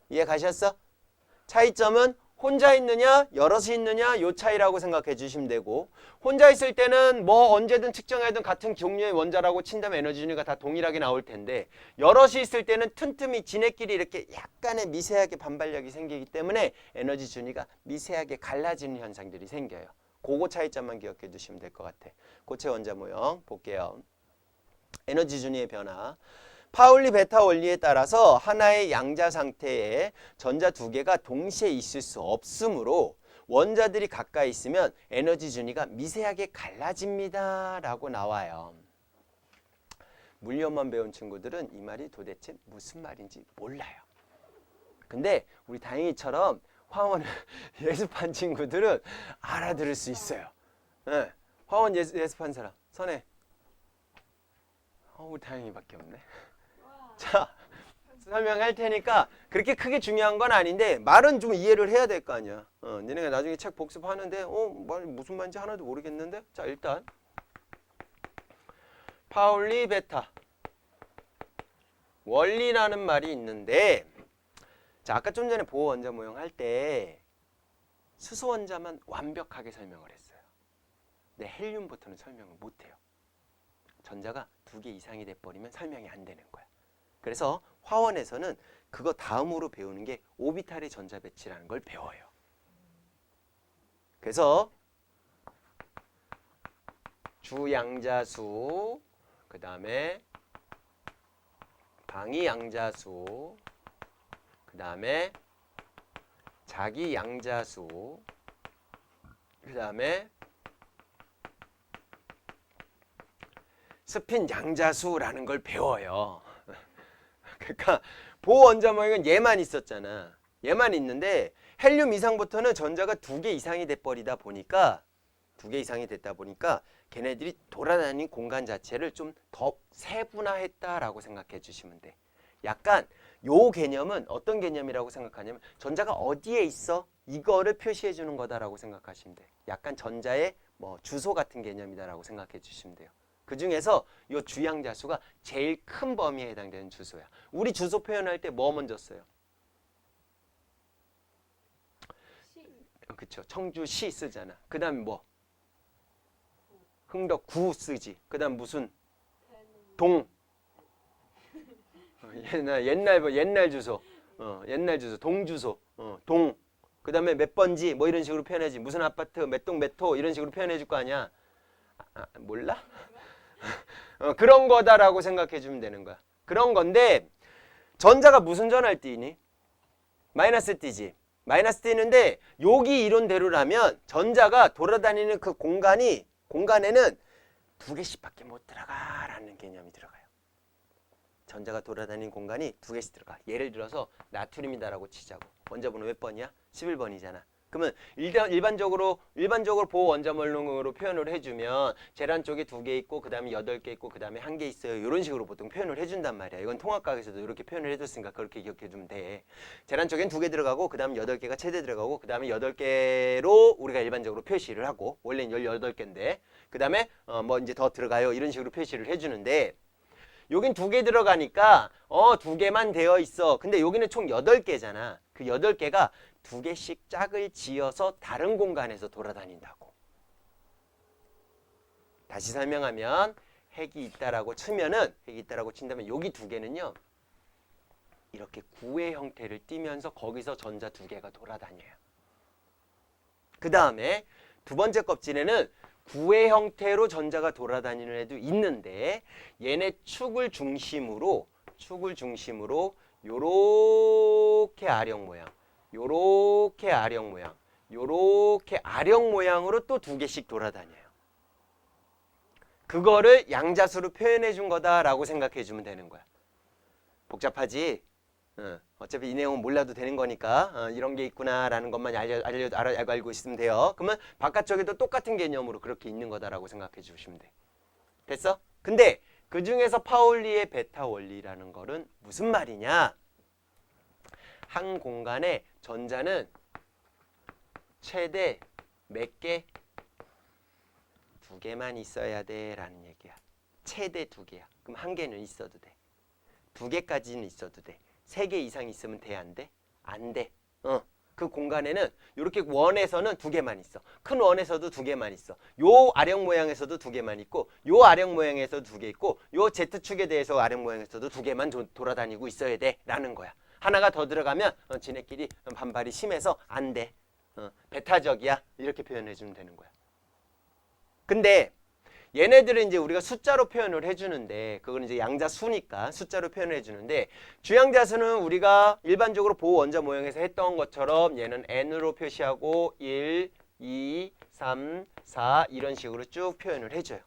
이해 가셨어? 차이점은 혼자 있느냐 여럿이 있느냐 요 차이라고 생각해 주시면 되고, 혼자 있을 때는 뭐 언제든 측정해든 같은 종류의 원자라고 친다면 에너지 준위가 다 동일하게 나올 텐데, 여럿이 있을 때는 틈틈이 지네끼리 이렇게 약간의 미세하게 반발력이 생기기 때문에 에너지 준위가 미세하게 갈라지는 현상들이 생겨요. 그거 차이점만 기억해 두시면 될 것 같아. 고체 원자 모형 볼게요. 에너지 준위의 변화. 파울리 베타 원리에 따라서 하나의 양자 상태에 전자 2개가 동시에 있을 수 없으므로 원자들이 가까이 있으면 에너지 준위가 미세하게 갈라집니다 라고 나와요. 물리학만 배운 친구들은 이 말이 도대체 무슨 말인지 몰라요. 근데 우리 다행히처럼 화원을 예습한 친구들은 알아들을 수 있어요. 네. 화원 예습한 사람 선해. 우리 다행히밖에 없네. 자, 설명할 테니까 그렇게 크게 중요한 건 아닌데 말은 좀 이해를 해야 될 거 아니야. 니네가 나중에 책 복습하는데 무슨 말인지 하나도 모르겠는데. 자, 일단 파울리 베타 원리라는 말이 있는데, 자, 아까 좀 전에 보호 원자 모형 할 때 수소 원자만 완벽하게 설명을 했어요. 근데 헬륨부터는 설명을 못 해요. 전자가 2개 이상이 돼버리면 설명이 안 되는 거야. 그래서 화원에서는 그거 다음으로 배우는 게 오비탈의 전자 배치라는 걸 배워요. 그래서 주양자수, 그 다음에 방위양자수, 그 다음에 자기양자수, 그 다음에 스핀 양자수라는 걸 배워요. 그러니까 보호 원자 모형은 얘만 있었잖아. 얘만 있는데 헬륨 이상부터는 전자가 2개 이상이 돼버리다 보니까 2개 이상이 됐다 보니까 걔네들이 돌아다니는 공간 자체를 좀 더 세분화했다라고 생각해 주시면 돼. 약간 요 개념은 어떤 개념이라고 생각하냐면 전자가 어디에 있어? 이거를 표시해 주는 거다라고 생각하시면 돼. 약간 전자의 뭐 주소 같은 개념이다라고 생각해 주시면 돼요. 그 중에서 이 주양자수가 제일 큰 범위에 해당되는 주소야. 우리 주소 표현할 때 뭐 먼저 써요? 그쵸. 청주시 쓰잖아. 그 다음에 뭐? 흥덕구 쓰지. 그 다음 무슨? 동. 옛날 주소. 옛날 주소. 동주소. 동. 그 다음에 몇 번지 뭐 이런 식으로 표현하지. 무슨 아파트 몇 동 몇 호 이런 식으로 표현해 줄 거 아니야. 몰라? 그런 거다라고 생각해 주면 되는 거야. 그런 건데 전자가 무슨 전하를 띄니? 마이너스 띄지. 마이너스 띄는데 여기 이론대로라면 전자가 돌아다니는 그 공간에는 2개씩밖에 못 들어가라는 개념이 들어가요. 전자가 돌아다니는 공간이 2개씩 들어가. 예를 들어서 나트륨이다라고 치자고. 원자 번호 몇 번이야? 11번이잖아. 그러면 일반적으로 보호 원자mol로 표현을 해주면 제란 쪽에 2개 있고 그 다음에 8개 있고 그 다음에 1개 있어요. 이런 식으로 보통 표현을 해준단 말이야. 이건 통합과학에서도 이렇게 표현을 해줬으니까 그렇게 기억해주면 돼. 제란 쪽엔 2개 들어가고 그 다음에 8개가 최대 들어가고 그 다음에 8개로 우리가 일반적으로 표시를 하고 원래는 18개인데 그 다음에 뭐 이제 더 들어가요. 이런 식으로 표시를 해주는데 여긴 2개 들어가니까 2개만 되어 있어. 근데 여기는 총 8개잖아. 그 8개가 2개씩 짝을 지어서 다른 공간에서 돌아다닌다고. 다시 설명하면 핵이 있다라고 치면은 핵이 있다라고 친다면 여기 2개는요. 이렇게 구의 형태를 띠면서 거기서 전자 2개가 돌아다녀요. 그 다음에 두 번째 껍질에는 구의 형태로 전자가 돌아다니는 애도 있는데 얘네 축을 중심으로 요렇게 아령 모양, 요렇게 아령 모양, 요렇게 아령 모양으로 또 2개씩 돌아다녀요. 그거를 양자수로 표현해 준 거다라고 생각해 주면 되는 거야. 복잡하지? 어차피 이 내용은 몰라도 되는 거니까 이런 게 있구나라는 것만 알고 있으면 돼요. 그러면 바깥쪽에도 똑같은 개념으로 그렇게 있는 거다라고 생각해 주시면 돼. 됐어? 근데 그 중에서 파울리의 베타 원리라는 거는 무슨 말이냐? 한 공간에 전자는 최대 몇 개? 2개만 있어야 돼 라는 얘기야. 최대 2개야. 그럼 1개는 있어도 돼. 2개까지는 있어도 돼. 3개 이상 있으면 돼, 안 돼? 안 돼. 그 공간에는 이렇게 원에서는 2개만 있어. 큰 원에서도 2개만 있어. 요 아령 모양에서도 2개만 있고 요 아령 모양에서도 2개 있고 요 Z축에 대해서 아령 모양에서도 2개만 돌아다니고 있어야 돼 라는 거야. 하나가 더 들어가면 지네끼리 반발이 심해서 안 돼. 베타적이야. 이렇게 표현해 주면 되는 거야. 근데 얘네들은 이제 우리가 숫자로 표현을 해주는데 그건 이제 양자수니까 숫자로 표현을 해주는데 주양자수는 우리가 일반적으로 보호 원자 모형에서 했던 것처럼 얘는 n으로 표시하고 1, 2, 3, 4 이런 식으로 쭉 표현을 해줘요.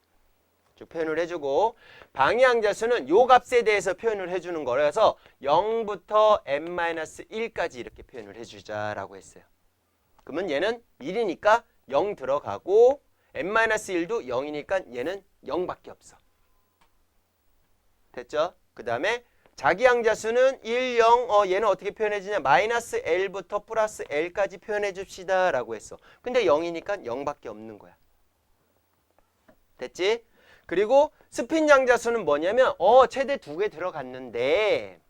쭉 표현을 해주고 방위양자수는 요 값에 대해서 표현을 해주는 거라서 0부터 n-1까지 이렇게 표현을 해주자라고 했어요. 그러면 얘는 1이니까 0 들어가고 n-1도 0이니까 얘는 0밖에 없어. 됐죠? 그 다음에 자기양자수는 1, 0, 얘는 어떻게 표현해주냐? 마이너스 L부터 플러스 L까지 표현해 줍시다 라고 했어. 근데 0이니까 0밖에 없는 거야. 됐지? 그리고 스핀 양자수는 뭐냐면 최대 2개 들어갔는데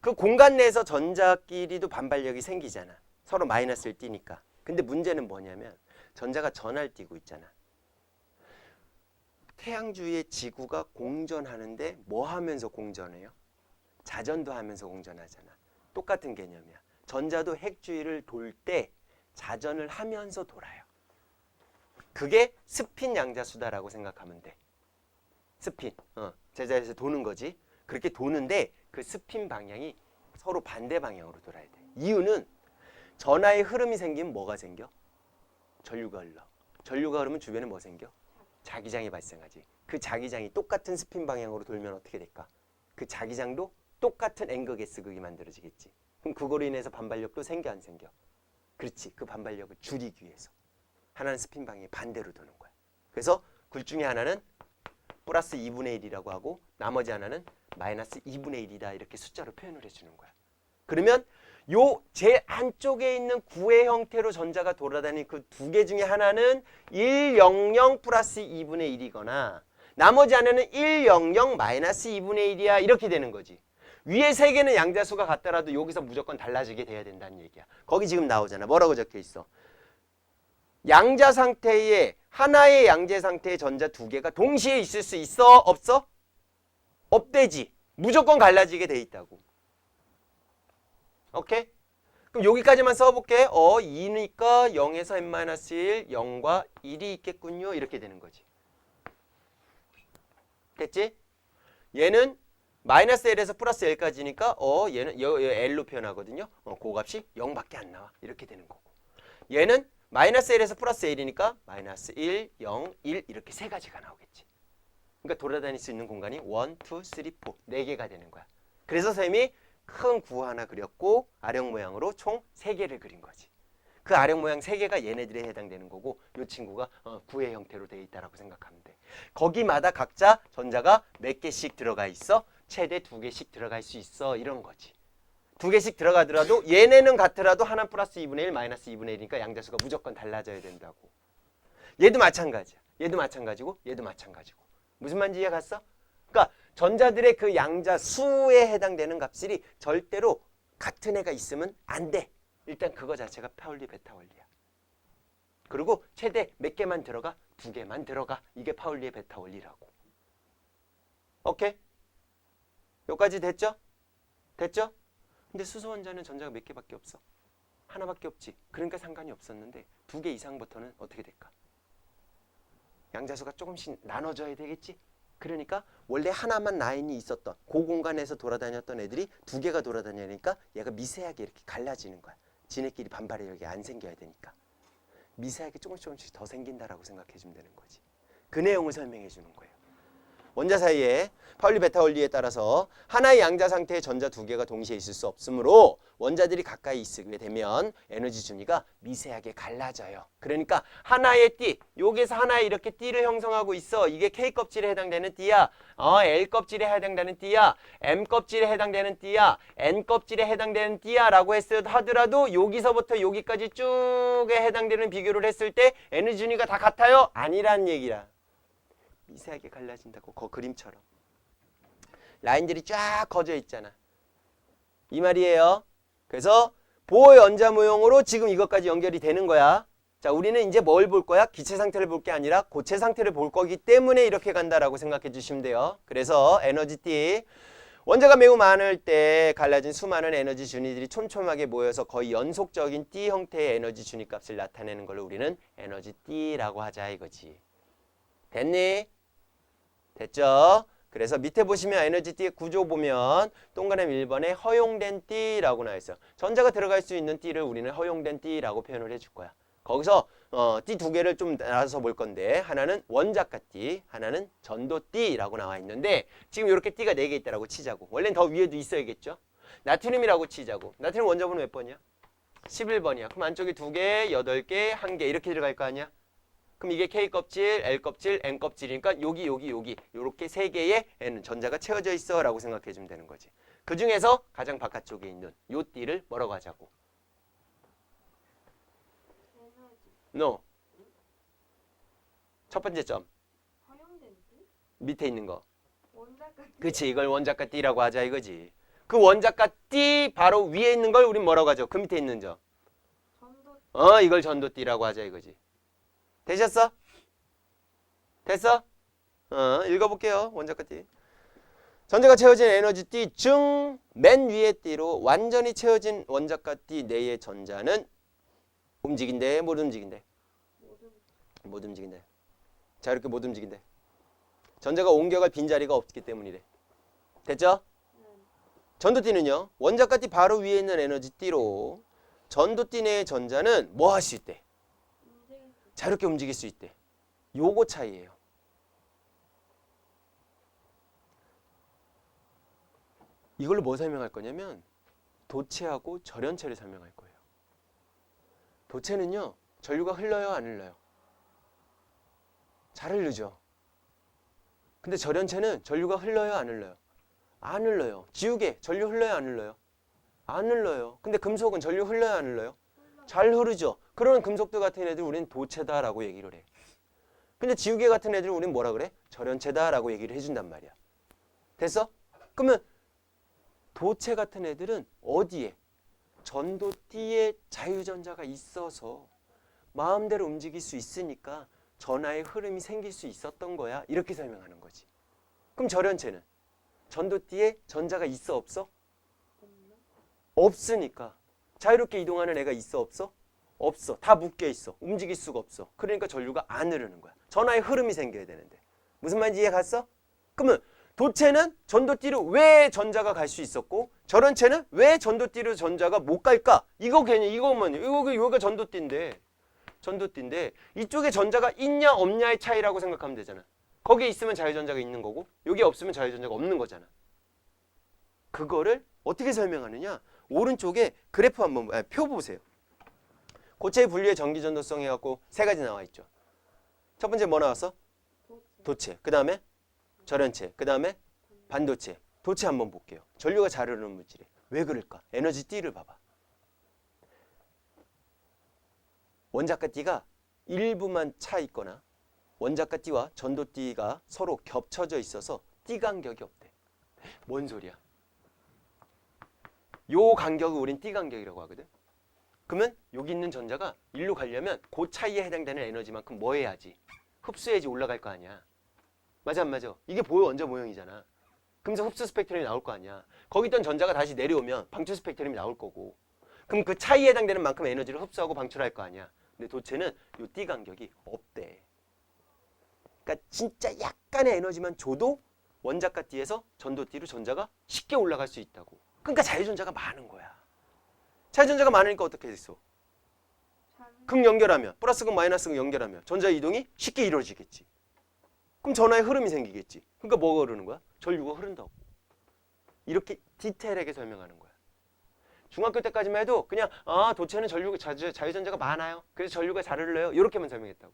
그 공간 내에서 전자끼리도 반발력이 생기잖아. 서로 마이너스를 띄니까. 근데 문제는 뭐냐면 전자가 전하를 띄고 있잖아. 태양 주위의 지구가 공전하는데 뭐 하면서 공전해요? 자전도 하면서 공전하잖아. 똑같은 개념이야. 전자도 핵 주위를 돌 때 자전을 하면서 돌아요. 그게 스핀 양자수다라고 생각하면 돼. 스핀. 제자리에서 도는 거지. 그렇게 도는데 그 스핀 방향이 서로 반대 방향으로 돌아야 돼. 이유는 전하의 흐름이 생기면 뭐가 생겨? 전류가 흘러. 전류가 흐르면 주변에 뭐 생겨? 자기장이 발생하지. 그 자기장이 똑같은 스핀 방향으로 돌면 어떻게 될까? 그 자기장도 똑같은 N극 S극이 만들어지겠지. 그럼 그거로 인해서 반발력도 생겨 안 생겨? 그렇지. 그 반발력을 줄이기 위해서. 하나는 스핀 방향이 반대로 도는 거야. 그래서 굴 중에 하나는 플러스 2분의 1이라고 하고 나머지 하나는 마이너스 2분의 1이다. 이렇게 숫자로 표현을 해주는 거야. 그러면 요 제 안쪽에 있는 구의 형태로 전자가 돌아다니는 그 2개 중에 하나는 100 플러스 2분의 1이거나 나머지 하나는 100 마이너스 2분의 1이야. 이렇게 되는 거지. 위에 3개는 양자수가 같더라도 여기서 무조건 달라지게 돼야 된다는 얘기야. 거기 지금 나오잖아. 뭐라고 적혀 있어? 양자 상태에 하나의 양자 상태의 전자 2개가 동시에 있을 수 있어? 없어? 없대지. 무조건 갈라지게 돼 있다고. 오케이? 그럼 여기까지만 써볼게. 2니까 0에서 n-1, 0과 1이 있겠군요. 이렇게 되는 거지. 됐지? 얘는 마이너스 L에서 플러스 L까지니까 얘는 L로 표현하거든요. 그 값이 0밖에 안 나와. 이렇게 되는 거고. 얘는 마이너스 L에서 플러스 L이니까 마이너스 1, 0, 1 이렇게 3가지가 나오겠지. 그러니까 돌아다닐 수 있는 공간이 1, 2, 3, 4 4개가 되는 거야. 그래서 쌤이 큰 구 하나 그렸고 아령 모양으로 총 3개를 그린 거지. 그 아령 모양 3개가 얘네들에 해당되는 거고 이 친구가 구의 형태로 되어 있다라고 생각하면 돼. 거기마다 각자 전자가 몇 개씩 들어가 있어? 최대 2개씩 들어갈 수 있어. 이런 거지. 2개씩 들어가더라도 얘네는 같더라도 하나 플러스 2분의 1 마이너스 2분의 1이니까 양자수가 무조건 달라져야 된다고. 얘도 마찬가지야. 얘도 마찬가지고 얘도 마찬가지고. 무슨 말인지 이해 갔어? 그러니까 전자들의 그 양자수에 해당되는 값들이 절대로 같은 애가 있으면 안 돼. 일단 그거 자체가 파울리 베타 원리야. 그리고 최대 몇 개만 들어가? 2개만 들어가. 이게 파울리의 베타 원리라고. 오케이? 여기까지 됐죠? 됐죠? 근데 수소 원자는 전자가 몇 개밖에 없어? 하나밖에 없지. 그러니까 상관이 없었는데 2개 이상부터는 어떻게 될까? 양자수가 조금씩 나눠져야 되겠지? 그러니까 원래 하나만 라인이 있었던 그 공간에서 돌아다녔던 애들이 2개가 돌아다니니까 얘가 미세하게 이렇게 갈라지는 거야. 지네끼리 반발력이 안 생겨야 되니까. 미세하게 조금씩 더 생긴다라고 생각해 주면 되는 거지. 그 내용을 설명해 주는 거예요. 원자 사이에 파울리 베타 원리에 따라서 하나의 양자 상태의 전자 2개가 동시에 있을 수 없으므로 원자들이 가까이 있게 되면 에너지 준위가 미세하게 갈라져요. 그러니까 하나의 띠, 여기서 하나의 이렇게 띠를 형성하고 있어. 이게 K 껍질에 해당되는 띠야. L 껍질에 해당되는 띠야. M 껍질에 해당되는 띠야. N 껍질에 해당되는 띠야 라고 하더라도 여기서부터 여기까지 쭉에 해당되는 비교를 했을 때 에너지 준위가 다 같아요? 아니란 얘기라. 미세하게 갈라진다고. 그 그림처럼 라인들이 쫙 거져 있잖아. 이 말이에요. 그래서 보호 연자 모형으로 지금 이것까지 연결이 되는 거야. 자, 우리는 이제 뭘 볼 거야? 기체 상태를 볼 게 아니라 고체 상태를 볼 거기 때문에 이렇게 간다라고 생각해 주시면 돼요. 그래서 에너지 띠, 원자가 매우 많을 때 갈라진 수많은 에너지 준위들이 촘촘하게 모여서 거의 연속적인 띠 형태의 에너지 준위 값을 나타내는 걸 우리는 에너지 띠라고 하자 이거지. 됐니? 됐죠? 그래서 밑에 보시면 에너지 띠의 구조 보면 동그라미 1번에 허용된 띠라고 나와 있어요. 전자가 들어갈 수 있는 띠를 우리는 허용된 띠라고 표현을 해줄 거야. 거기서 띠 2개를 좀 나눠서 볼 건데 하나는 원자가 띠, 하나는 전도 띠라고 나와 있는데 지금 이렇게 띠가 4개 있다라고 치자고. 원래는 더 위에도 있어야겠죠? 나트륨이라고 치자고. 나트륨 원자번호 몇 번이야? 11번이야. 그럼 안쪽에 2개, 8개, 1개 이렇게 들어갈 거 아니야? 그럼 이게 K 껍질, L 껍질, N 껍질이니까 여기 요렇게 3개의 N은 전자가 채워져 있어 라고 생각해 주면 되는 거지. 그 중에서 가장 바깥쪽에 있는 요 띠를 뭐라고 하자고? No. 첫 번째 점.
허용된 띠?
밑에 있는 거.
원자가
그치, 이걸 원자가 띠라고 하자 이거지. 그 원자가 띠 바로 위에 있는 걸 우린 뭐라고 하죠? 그 밑에 있는 점.
전도
이걸 전도띠라고 하자 이거지. 되셨어? 됐어? 읽어볼게요. 원자가 띠. 전자가 채워진 에너지 띠 중 맨 위의 띠로 완전히 채워진 원자가 띠 내의 전자는 움직인대, 못 움직인대? 못 움직인대. 자, 이렇게 못 움직인대. 전자가 옮겨갈 빈자리가 없기 때문이래. 됐죠? 전도띠는요. 원자가 띠 바로 위에 있는 에너지 띠로 전도띠 내의 전자는 뭐 할 수 있대? 자유롭게 움직일 수 있대. 요거 차이예요. 이걸로 뭐 설명할 거냐면 도체하고 절연체를 설명할 거예요. 도체는요. 전류가 흘러요, 안 흘러요? 잘 흐르죠. 근데 절연체는 전류가 흘러요, 안 흘러요? 안 흘러요. 지우개 전류 흘러요, 안 흘러요? 안 흘러요. 근데 금속은 전류 흘러요, 안 흘러요? 잘 흐르죠. 그런 금속들 같은 애들 우리는 도체다라고 얘기를 해. 근데 지우개 같은 애들 우리는 뭐라 그래? 절연체다라고 얘기를 해준단 말이야. 됐어? 그러면 도체 같은 애들은 어디에? 전도띠에 자유전자가 있어서 마음대로 움직일 수 있으니까 전하의 흐름이 생길 수 있었던 거야. 이렇게 설명하는 거지. 그럼 절연체는? 전도띠에 전자가 있어 없어? 없으니까. 자유롭게 이동하는 애가 있어 없어? 없어. 다 묶여 있어. 움직일 수가 없어. 그러니까 전류가 안 흐르는 거야. 전하의 흐름이 생겨야 되는데. 무슨 말인지 이해 갔어? 그러면 도체는 전도띠로 왜 전자가 갈 수 있었고 절연체는 왜 전도띠로 전자가 못 갈까? 이거 괜히 이거면 여기가 전도띠인데 이쪽에 전자가 있냐 없냐의 차이라고 생각하면 되잖아. 거기에 있으면 자유전자가 있는 거고 여기에 없으면 자유전자가 없는 거잖아. 그거를 어떻게 설명하느냐? 오른쪽에 그래프 한번 표 보세요. 고체의 분리의 전기 전도성 해갖고 세 가지 나와 있죠. 첫 번째 뭐 나왔어? 도체. 그 다음에 절연체. 그 다음에 반도체. 도체 한번 볼게요. 전류가 잘 흐르는 물질이. 왜 그럴까? 에너지 D를 봐봐. 원자가 D가 일부만 차 있거나 원자가 D와 전도 D가 서로 겹쳐져 있어서 D 간격이 없대. 뭔 소리야? 요 간격을 우린 D 간격이라고 하거든. 그러면 여기 있는 전자가 일로 가려면 그 차이에 해당되는 에너지만큼 뭐 해야지? 흡수해야지 올라갈 거 아니야. 맞아 안 맞아? 이게 보여 원자 모형이잖아. 그러면서 흡수 스펙트럼이 나올 거 아니야. 거기 있던 전자가 다시 내려오면 방출 스펙트럼이 나올 거고. 그럼 그 차이에 해당되는 만큼 에너지를 흡수하고 방출할 거 아니야. 근데 도체는 요 D 간격이 없대. 그러니까 진짜 약간의 에너지만 줘도 원자가 D에서 전도 D로 전자가 쉽게 올라갈 수 있다고. 그러니까 자유전자가 많은 거야. 자유전자가 많으니까 어떻게 됐어? 극 연결하면 플러스 극 마이너스 극 연결하면 전자 이동이 쉽게 이루어지겠지. 그럼 전하의 흐름이 생기겠지. 그러니까 뭐가 흐르는 거야? 전류가 흐른다고. 이렇게 디테일하게 설명하는 거야. 중학교 때까지만 해도 그냥 도체는 자유전자가 많아요. 그래서 전류가 잘 흘러요. 이렇게만 설명했다고.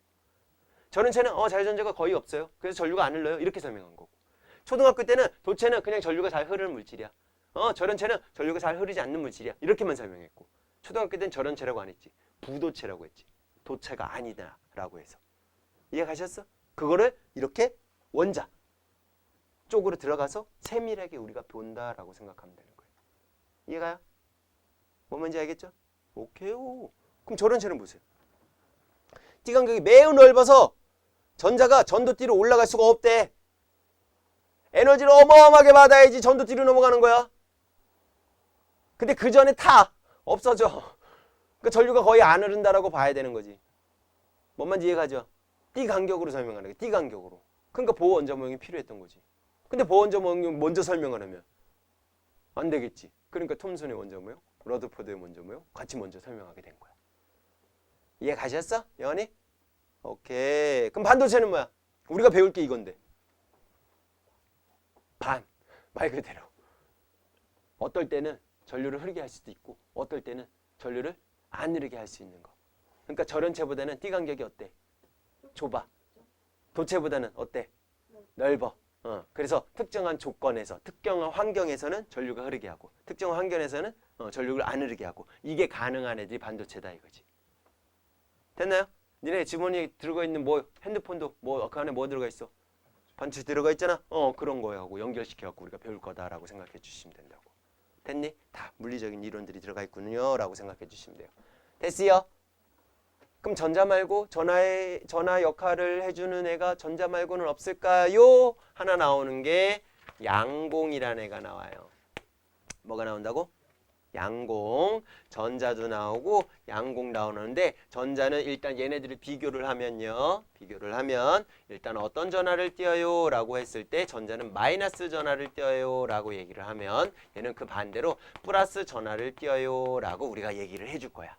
전원체는 자유전자가 거의 없어요. 그래서 전류가 안 흘러요. 이렇게 설명한 거고. 초등학교 때는 도체는 그냥 전류가 잘 흐르는 물질이야. 절연체는 전류가 잘 흐르지 않는 물질이야. 이렇게만 설명했고. 초등학교 때는 절연체라고 안 했지. 부도체라고 했지. 도체가 아니다라고 해서. 이해 가셨어? 그거를 이렇게 원자 쪽으로 들어가서 세밀하게 우리가 본다라고 생각하면 되는 거예요. 이해가요? 뭔 말인지 알겠죠? 오케이요. 그럼 절연체는 보세요. D 간격이 매우 넓어서 전자가 전도띠로 올라갈 수가 없대. 에너지를 어마어마하게 받아야지 전도띠로 넘어가는 거야. 근데 그 전에 없어져. 그러니까 전류가 거의 안 흐른다라고 봐야 되는 거지. 뭔 말인지 이해가죠? D 간격으로 설명하는 거야. D 간격으로. 그러니까 보호 원자 모형이 필요했던 거지. 근데 보호 원자 모형 먼저 설명을 하면 안 되겠지. 그러니까 톰슨의 원자 모형, 러더포드의 원자 모형 같이 먼저 설명하게 된 거야. 이해 가셨어? 영원히? 오케이. 그럼 반도체는 뭐야? 우리가 배울 게 이건데. 말 그대로. 어떨 때는 전류를 흐르게 할 수도 있고 어떨 때는 전류를 안 흐르게 할 수 있는 거. 그러니까 절연체보다는 D 간격이 어때? 좁아. 도체보다는 어때? 넓어. 그래서 특정한 조건에서, 특정한 환경에서는 전류가 흐르게 하고 특정한 환경에서는 전류를 안 흐르게 하고 이게 가능한 애들이 반도체다 이거지. 됐나요? 니네 주머니에 들어가 있는 핸드폰도 그 안에 뭐 들어가 있어? 반도체 들어가 있잖아. 그런 거하고 연결시켜갖고 우리가 배울 거다라고 생각해 주시면 된다고. 됐니? 다 물리적인 이론들이 들어가 있군요 라고 생각해 주시면 돼요. 됐어요? 그럼 전자 말고 전하 역할을 해주는 애가 전자 말고는 없을까요? 하나 나오는 게 양공이라는 애가 나와요. 뭐가 나온다고? 양공. 전자도 나오고 양공 나오는데 전자는 일단 얘네들을 비교를 하면요. 비교를 하면 일단 어떤 전하를 띄어요? 라고 했을 때 전자는 마이너스 전하를 띄어요? 라고 얘기를 하면 얘는 그 반대로 플러스 전하를 띄어요? 라고 우리가 얘기를 해줄 거야.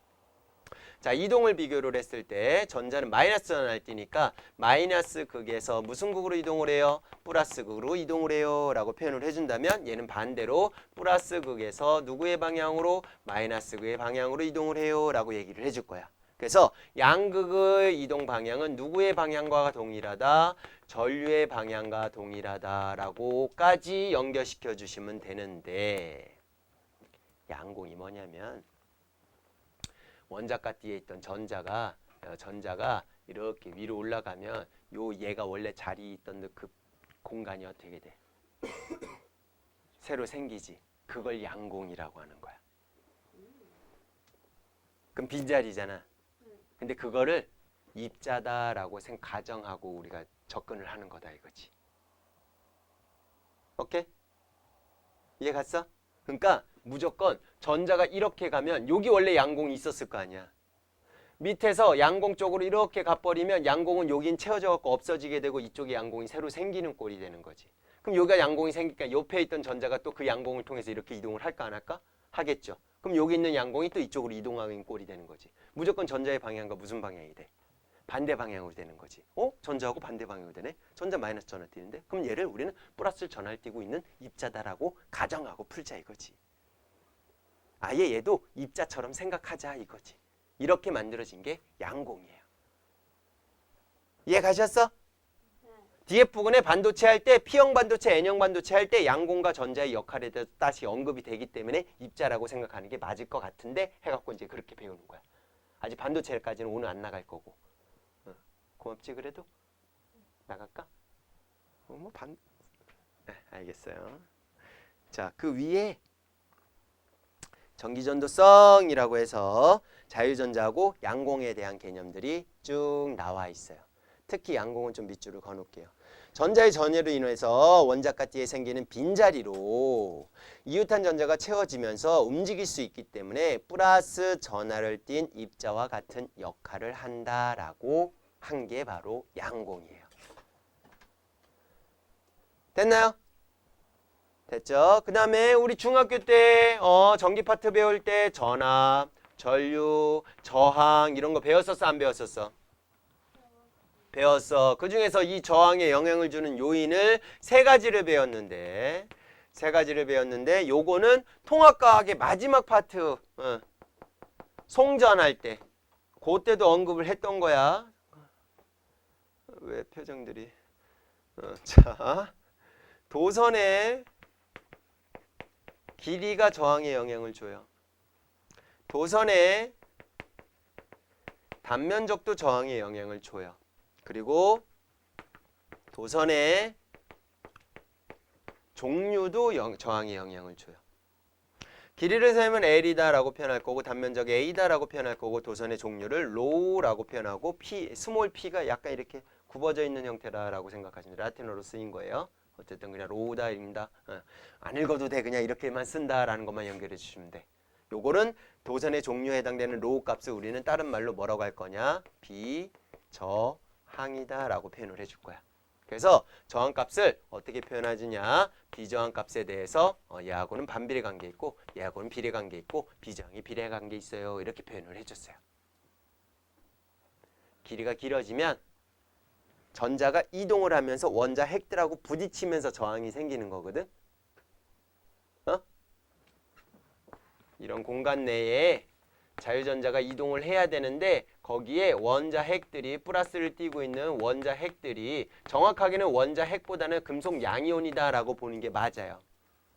자, 이동을 비교를 했을 때 전자는 마이너스 전하를 띄니까 마이너스 극에서 무슨 극으로 이동을 해요? 플러스 극으로 이동을 해요 라고 표현을 해준다면 얘는 반대로 플러스 극에서 누구의 방향으로? 마이너스 극의 방향으로 이동을 해요 라고 얘기를 해줄 거야. 그래서 양극의 이동 방향은 누구의 방향과 동일하다? 전류의 방향과 동일하다 라고까지 연결시켜 주시면 되는데 양공이 뭐냐면 원자가 뒤에 있던 전자가 이렇게 위로 올라가면 얘가 원래 자리에 있던 그 공간이 어떻게 돼? 새로 생기지. 그걸 양공이라고 하는 거야. 그럼 빈자리잖아. 근데 그거를 입자다라고 가정하고 우리가 접근을 하는 거다 이거지. 오케이? 이해 갔어? 그러니까 무조건 전자가 이렇게 가면 여기 원래 양공이 있었을 거 아니야. 밑에서 양공 쪽으로 이렇게 가버리면 양공은 여긴 채워져 갖고 없어지게 되고 이쪽에 양공이 새로 생기는 꼴이 되는 거지. 그럼 여기가 양공이 생기니까 옆에 있던 전자가 또 그 양공을 통해서 이렇게 이동을 할까 안 할까? 하겠죠. 그럼 여기 있는 양공이 또 이쪽으로 이동하는 꼴이 되는 거지. 무조건 전자의 방향과 무슨 방향이 돼? 반대 방향으로 되는 거지. 전자하고 반대 방향으로 되네. 전자 마이너스 전화 띄는데 그럼 얘를 우리는 플러스 전화를 띄고 있는 입자다라고 가정하고 풀자 이거지. 아예 얘도 입자처럼 생각하자 이거지. 이렇게 만들어진 게 양공이에요. 이해 가셨어? DF 부근에 반도체 할 때 P형 반도체, N형 반도체 할 때 양공과 전자의 역할에 대해서 다시 언급이 되기 때문에 입자라고 생각하는 게 맞을 것 같은데 해갖고 이제 그렇게 배우는 거야. 아직 반도체까지는 오늘 안 나갈 거고. 고맙지 그래도? 나갈까? 네, 알겠어요. 자, 그 위에 전기전도성이라고 해서 자유전자하고 양공에 대한 개념들이 쭉 나와 있어요. 특히 양공은 좀 밑줄을 그어놓을게요. 전자의 전해로 인해서 원자가 띠에 생기는 빈자리로 이웃한 전자가 채워지면서 움직일 수 있기 때문에 플러스 전하를 띤 입자와 같은 역할을 한다라고 한 게 바로 양공이에요. 됐나요? 됐죠? 그 다음에 우리 중학교 때 전기 파트 배울 때 전압, 전류, 저항 이런 거 배웠었어? 안 배웠었어? 배웠어. 그 중에서 이 저항에 영향을 주는 요인을 세 가지를 배웠는데 요거는 통합과학의 마지막 파트 송전할 때 그때도 언급을 했던 거야. 왜 표정들이 자, 도선의 길이가 저항에 영향을 줘요. 도선의 단면적도 저항에 영향을 줘요. 그리고 도선의 종류도 저항에 영향을 줘요. 길이를 세면 L이다라고 표현할 거고 단면적 A다라고 표현할 거고 도선의 종류를 로우라고 표현하고 스몰 p가 약간 이렇게 굽어져 있는 형태라고 생각하시면 라틴어로 쓰인 거예요. 어쨌든 그냥 로우다입니다. 안 읽어도 돼. 그냥 이렇게만 쓴다라는 것만 연결해 주시면 돼. 요거는 도선의 종류에 해당되는 로우 값을 우리는 다른 말로 뭐라고 할 거냐? 비저항이다라고 표현을 해줄 거야. 그래서 저항값을 어떻게 표현하느냐? 비저항값에 대해서 얘하고는 반비례 관계 있고 얘하고는 비례 관계 있고 비저항이 비례 관계 있어요. 이렇게 표현을 해줬어요. 길이가 길어지면 전자가 이동을 하면서 원자 핵들하고 부딪히면서 저항이 생기는 거거든. 이런 공간 내에 자유전자가 이동을 해야 되는데 거기에 원자 핵들이 플러스를 띠고 있는 원자 핵들이 정확하게는 원자 핵보다는 금속 양이온이다라고 보는 게 맞아요.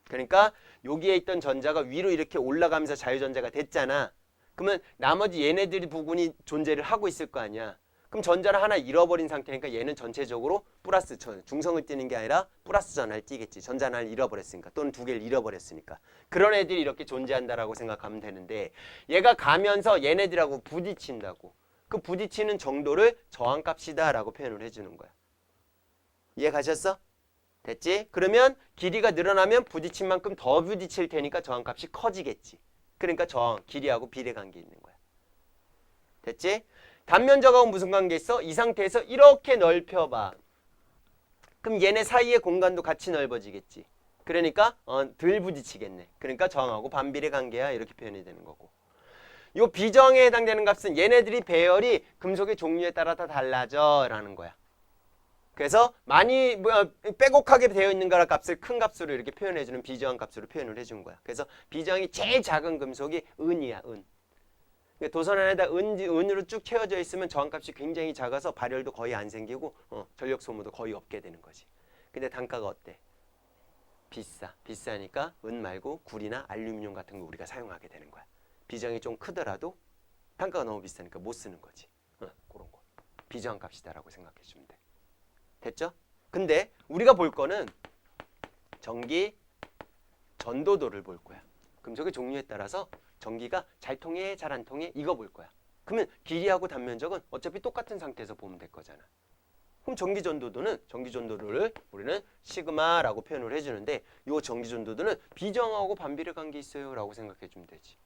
그러니까 여기에 있던 전자가 위로 이렇게 올라가면서 자유전자가 됐잖아. 그러면 나머지 얘네들이 부분이 존재를 하고 있을 거 아니야. 그럼 전자를 하나 잃어버린 상태니까 얘는 전체적으로 플러스 중성을 띠는 게 아니라 플러스 전하를 띠겠지. 전자 하나를 잃어버렸으니까 또는 두 개를 잃어버렸으니까. 그런 애들이 이렇게 존재한다라고 생각하면 되는데 얘가 가면서 얘네들하고 부딪힌다고. 그 부딪히는 정도를 저항값이다라고 표현을 해주는 거야. 이해 가셨어? 됐지? 그러면 길이가 늘어나면 부딪힌 만큼 더 부딪힐 테니까 저항값이 커지겠지. 그러니까 저항, 길이하고 비례 관계 있는 거야. 됐지? 단면적하고 무슨 관계 있어? 이 상태에서 이렇게 넓혀봐. 그럼 얘네 사이의 공간도 같이 넓어지겠지. 그러니까 덜 부딪히겠네. 그러니까 저항하고 반비례 관계야. 이렇게 표현이 되는 거고. 요 비저항에 해당되는 값은 얘네들이 배열이 금속의 종류에 따라 다 달라져 라는 거야. 그래서 많이 빼곡하게 되어 있는 거라 값을 큰 값으로 이렇게 표현해주는 비저항 값으로 표현을 해준 거야. 그래서 비저항이 제일 작은 금속이 은이야. 은. 도선 안에다 은으로 쭉 채워져 있으면 저항값이 굉장히 작아서 발열도 거의 안 생기고 전력 소모도 거의 없게 되는 거지. 근데 단가가 어때? 비싸. 비싸니까 은 말고 구리나 알루미늄 같은 거 우리가 사용하게 되는 거야. 비저항이 좀 크더라도 단가가 너무 비싸니까 못 쓰는 거지. 그런 거. 비저항 값이다라고 생각해 주면 돼. 됐죠? 근데 우리가 볼 거는 전기 전도도를 볼 거야. 금속의 종류에 따라서 전기가 잘 통해, 잘 안 통해 이거 볼 거야. 그러면 길이하고 단면적은 어차피 똑같은 상태에서 보면 될 거잖아. 그럼 전기전도도를 우리는 시그마라고 표현을 해주는데 이 전기전도도는 비저항하고 반비례 관계 있어요 라고 생각해 주면 되지.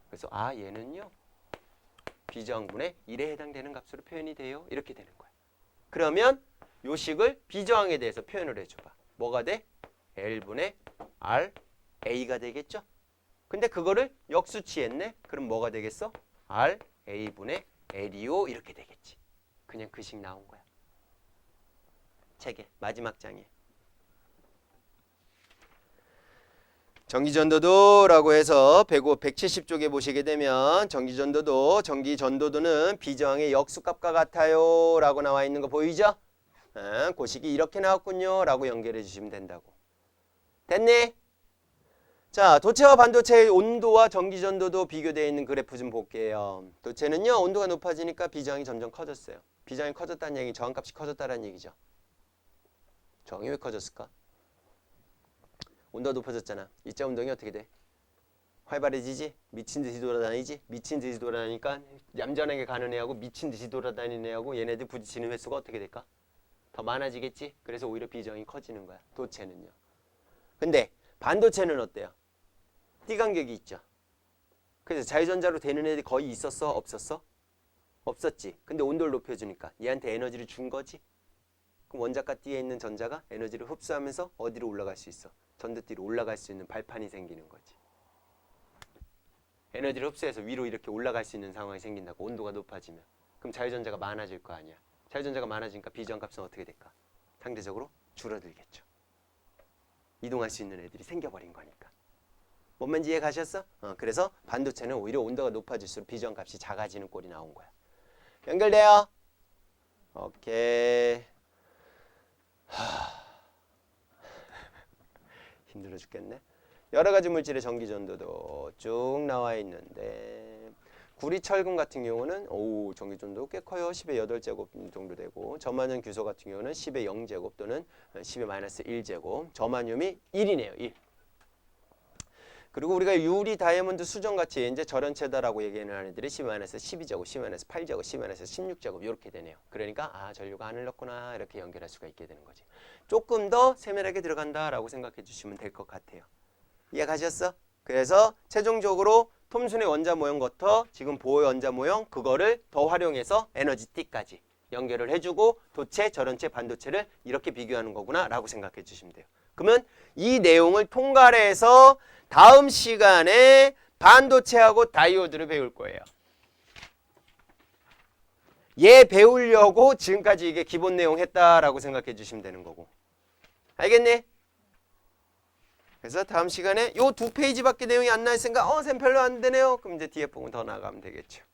그래서 얘는요 비저항분의 1에 해당되는 값으로 표현이 돼요. 이렇게 되는 거야. 그러면 요 식을 비저항에 대해서 표현을 해줘봐. 뭐가 돼? L분의 R A가 되겠죠? 근데 그거를 역수치했네? 그럼 뭐가 되겠어? R A분의 L이요 이렇게 되겠지. 그냥 그 식 나온 거야. 책에 마지막 장에. 전기전도도라고 해서 170쪽에 보시게 되면 전기전도도는 비저항의 역수값과 같아요 라고 나와 있는 거 보이죠? 고식이 이렇게 나왔군요 라고 연결해 주시면 된다고. 됐니? 자, 도체와 반도체의 온도와 전기전도도 비교되어 있는 그래프 좀 볼게요. 도체는요, 온도가 높아지니까 비저항이 점점 커졌어요. 비저항이 커졌다는 얘기, 저항값이 커졌다는 얘기죠. 저항이 왜 커졌을까? 온도가 높아졌잖아. 이자 운동이 어떻게 돼? 활발해지지? 미친 듯이 돌아다니지? 미친 듯이 돌아다니니까 얌전하게 가는 애하고 미친 듯이 돌아다니는 애하고 얘네들 부딪히는 횟수가 어떻게 될까? 더 많아지겠지? 그래서 오히려 비저항이 커지는 거야. 도체는요. 근데 반도체는 어때요? 띠간격이 있죠. 그래서 자유전자로 되는 애들이 거의 있었어? 없었어? 없었지. 근데 온도를 높여주니까 얘한테 에너지를 준 거지. 그럼 원자가 띠에 있는 전자가 에너지를 흡수하면서 어디로 올라갈 수 있어? 전도띠로 올라갈 수 있는 발판이 생기는 거지. 에너지를 흡수해서 위로 이렇게 올라갈 수 있는 상황이 생긴다고. 온도가 높아지면. 그럼 자유전자가 많아질 거 아니야. 자유전자가 많아지니까 비저항값은 어떻게 될까? 상대적으로 줄어들겠죠. 이동할 수 있는 애들이 생겨버린 거니까. 뭔 말인지 이해 가셨어? 그래서 반도체는 오히려 온도가 높아질수록 비저항값이 작아지는 꼴이 나온 거야. 연결돼요? 오케이. 힘들어 죽겠네. 여러 가지 물질의 전기전도도 쭉 나와 있는데 구리철금 같은 경우는 전기전도 꽤 커요. 10의 8제곱 정도 되고 저만형 규소 같은 경우는 10의 0제곱 또는 10의 마이너스 1제곱. 저만륨이 1이네요. 1. 그리고 우리가 유리, 다이아몬드, 수정같이 이제 절연체다라고 얘기하는 애들이 10-12제곱, 10-8제곱, 10-16제곱 이렇게 되네요. 그러니까 전류가 안을 넣구나 이렇게 연결할 수가 있게 되는 거지. 조금 더 세밀하게 들어간다라고 생각해 주시면 될 것 같아요. 이해 가셨어? 그래서 최종적으로 톰슨의 원자 모형부터 지금 보호의 원자 모형 그거를 더 활용해서 에너지 T까지 연결을 해주고 도체, 절연체, 반도체를 이렇게 비교하는 거구나 라고 생각해 주시면 돼요. 그러면 이 내용을 통괄해서 다음 시간에 반도체하고 다이오드를 배울 거예요. 얘 배우려고 지금까지 이게 기본 내용 했다라고 생각해 주시면 되는 거고. 알겠니? 그래서 다음 시간에 요 2페이지밖에 내용이 안 나있으니까 쌤 별로 안 되네요. 그럼 이제 뒤에 부분 더 나가면 되겠죠.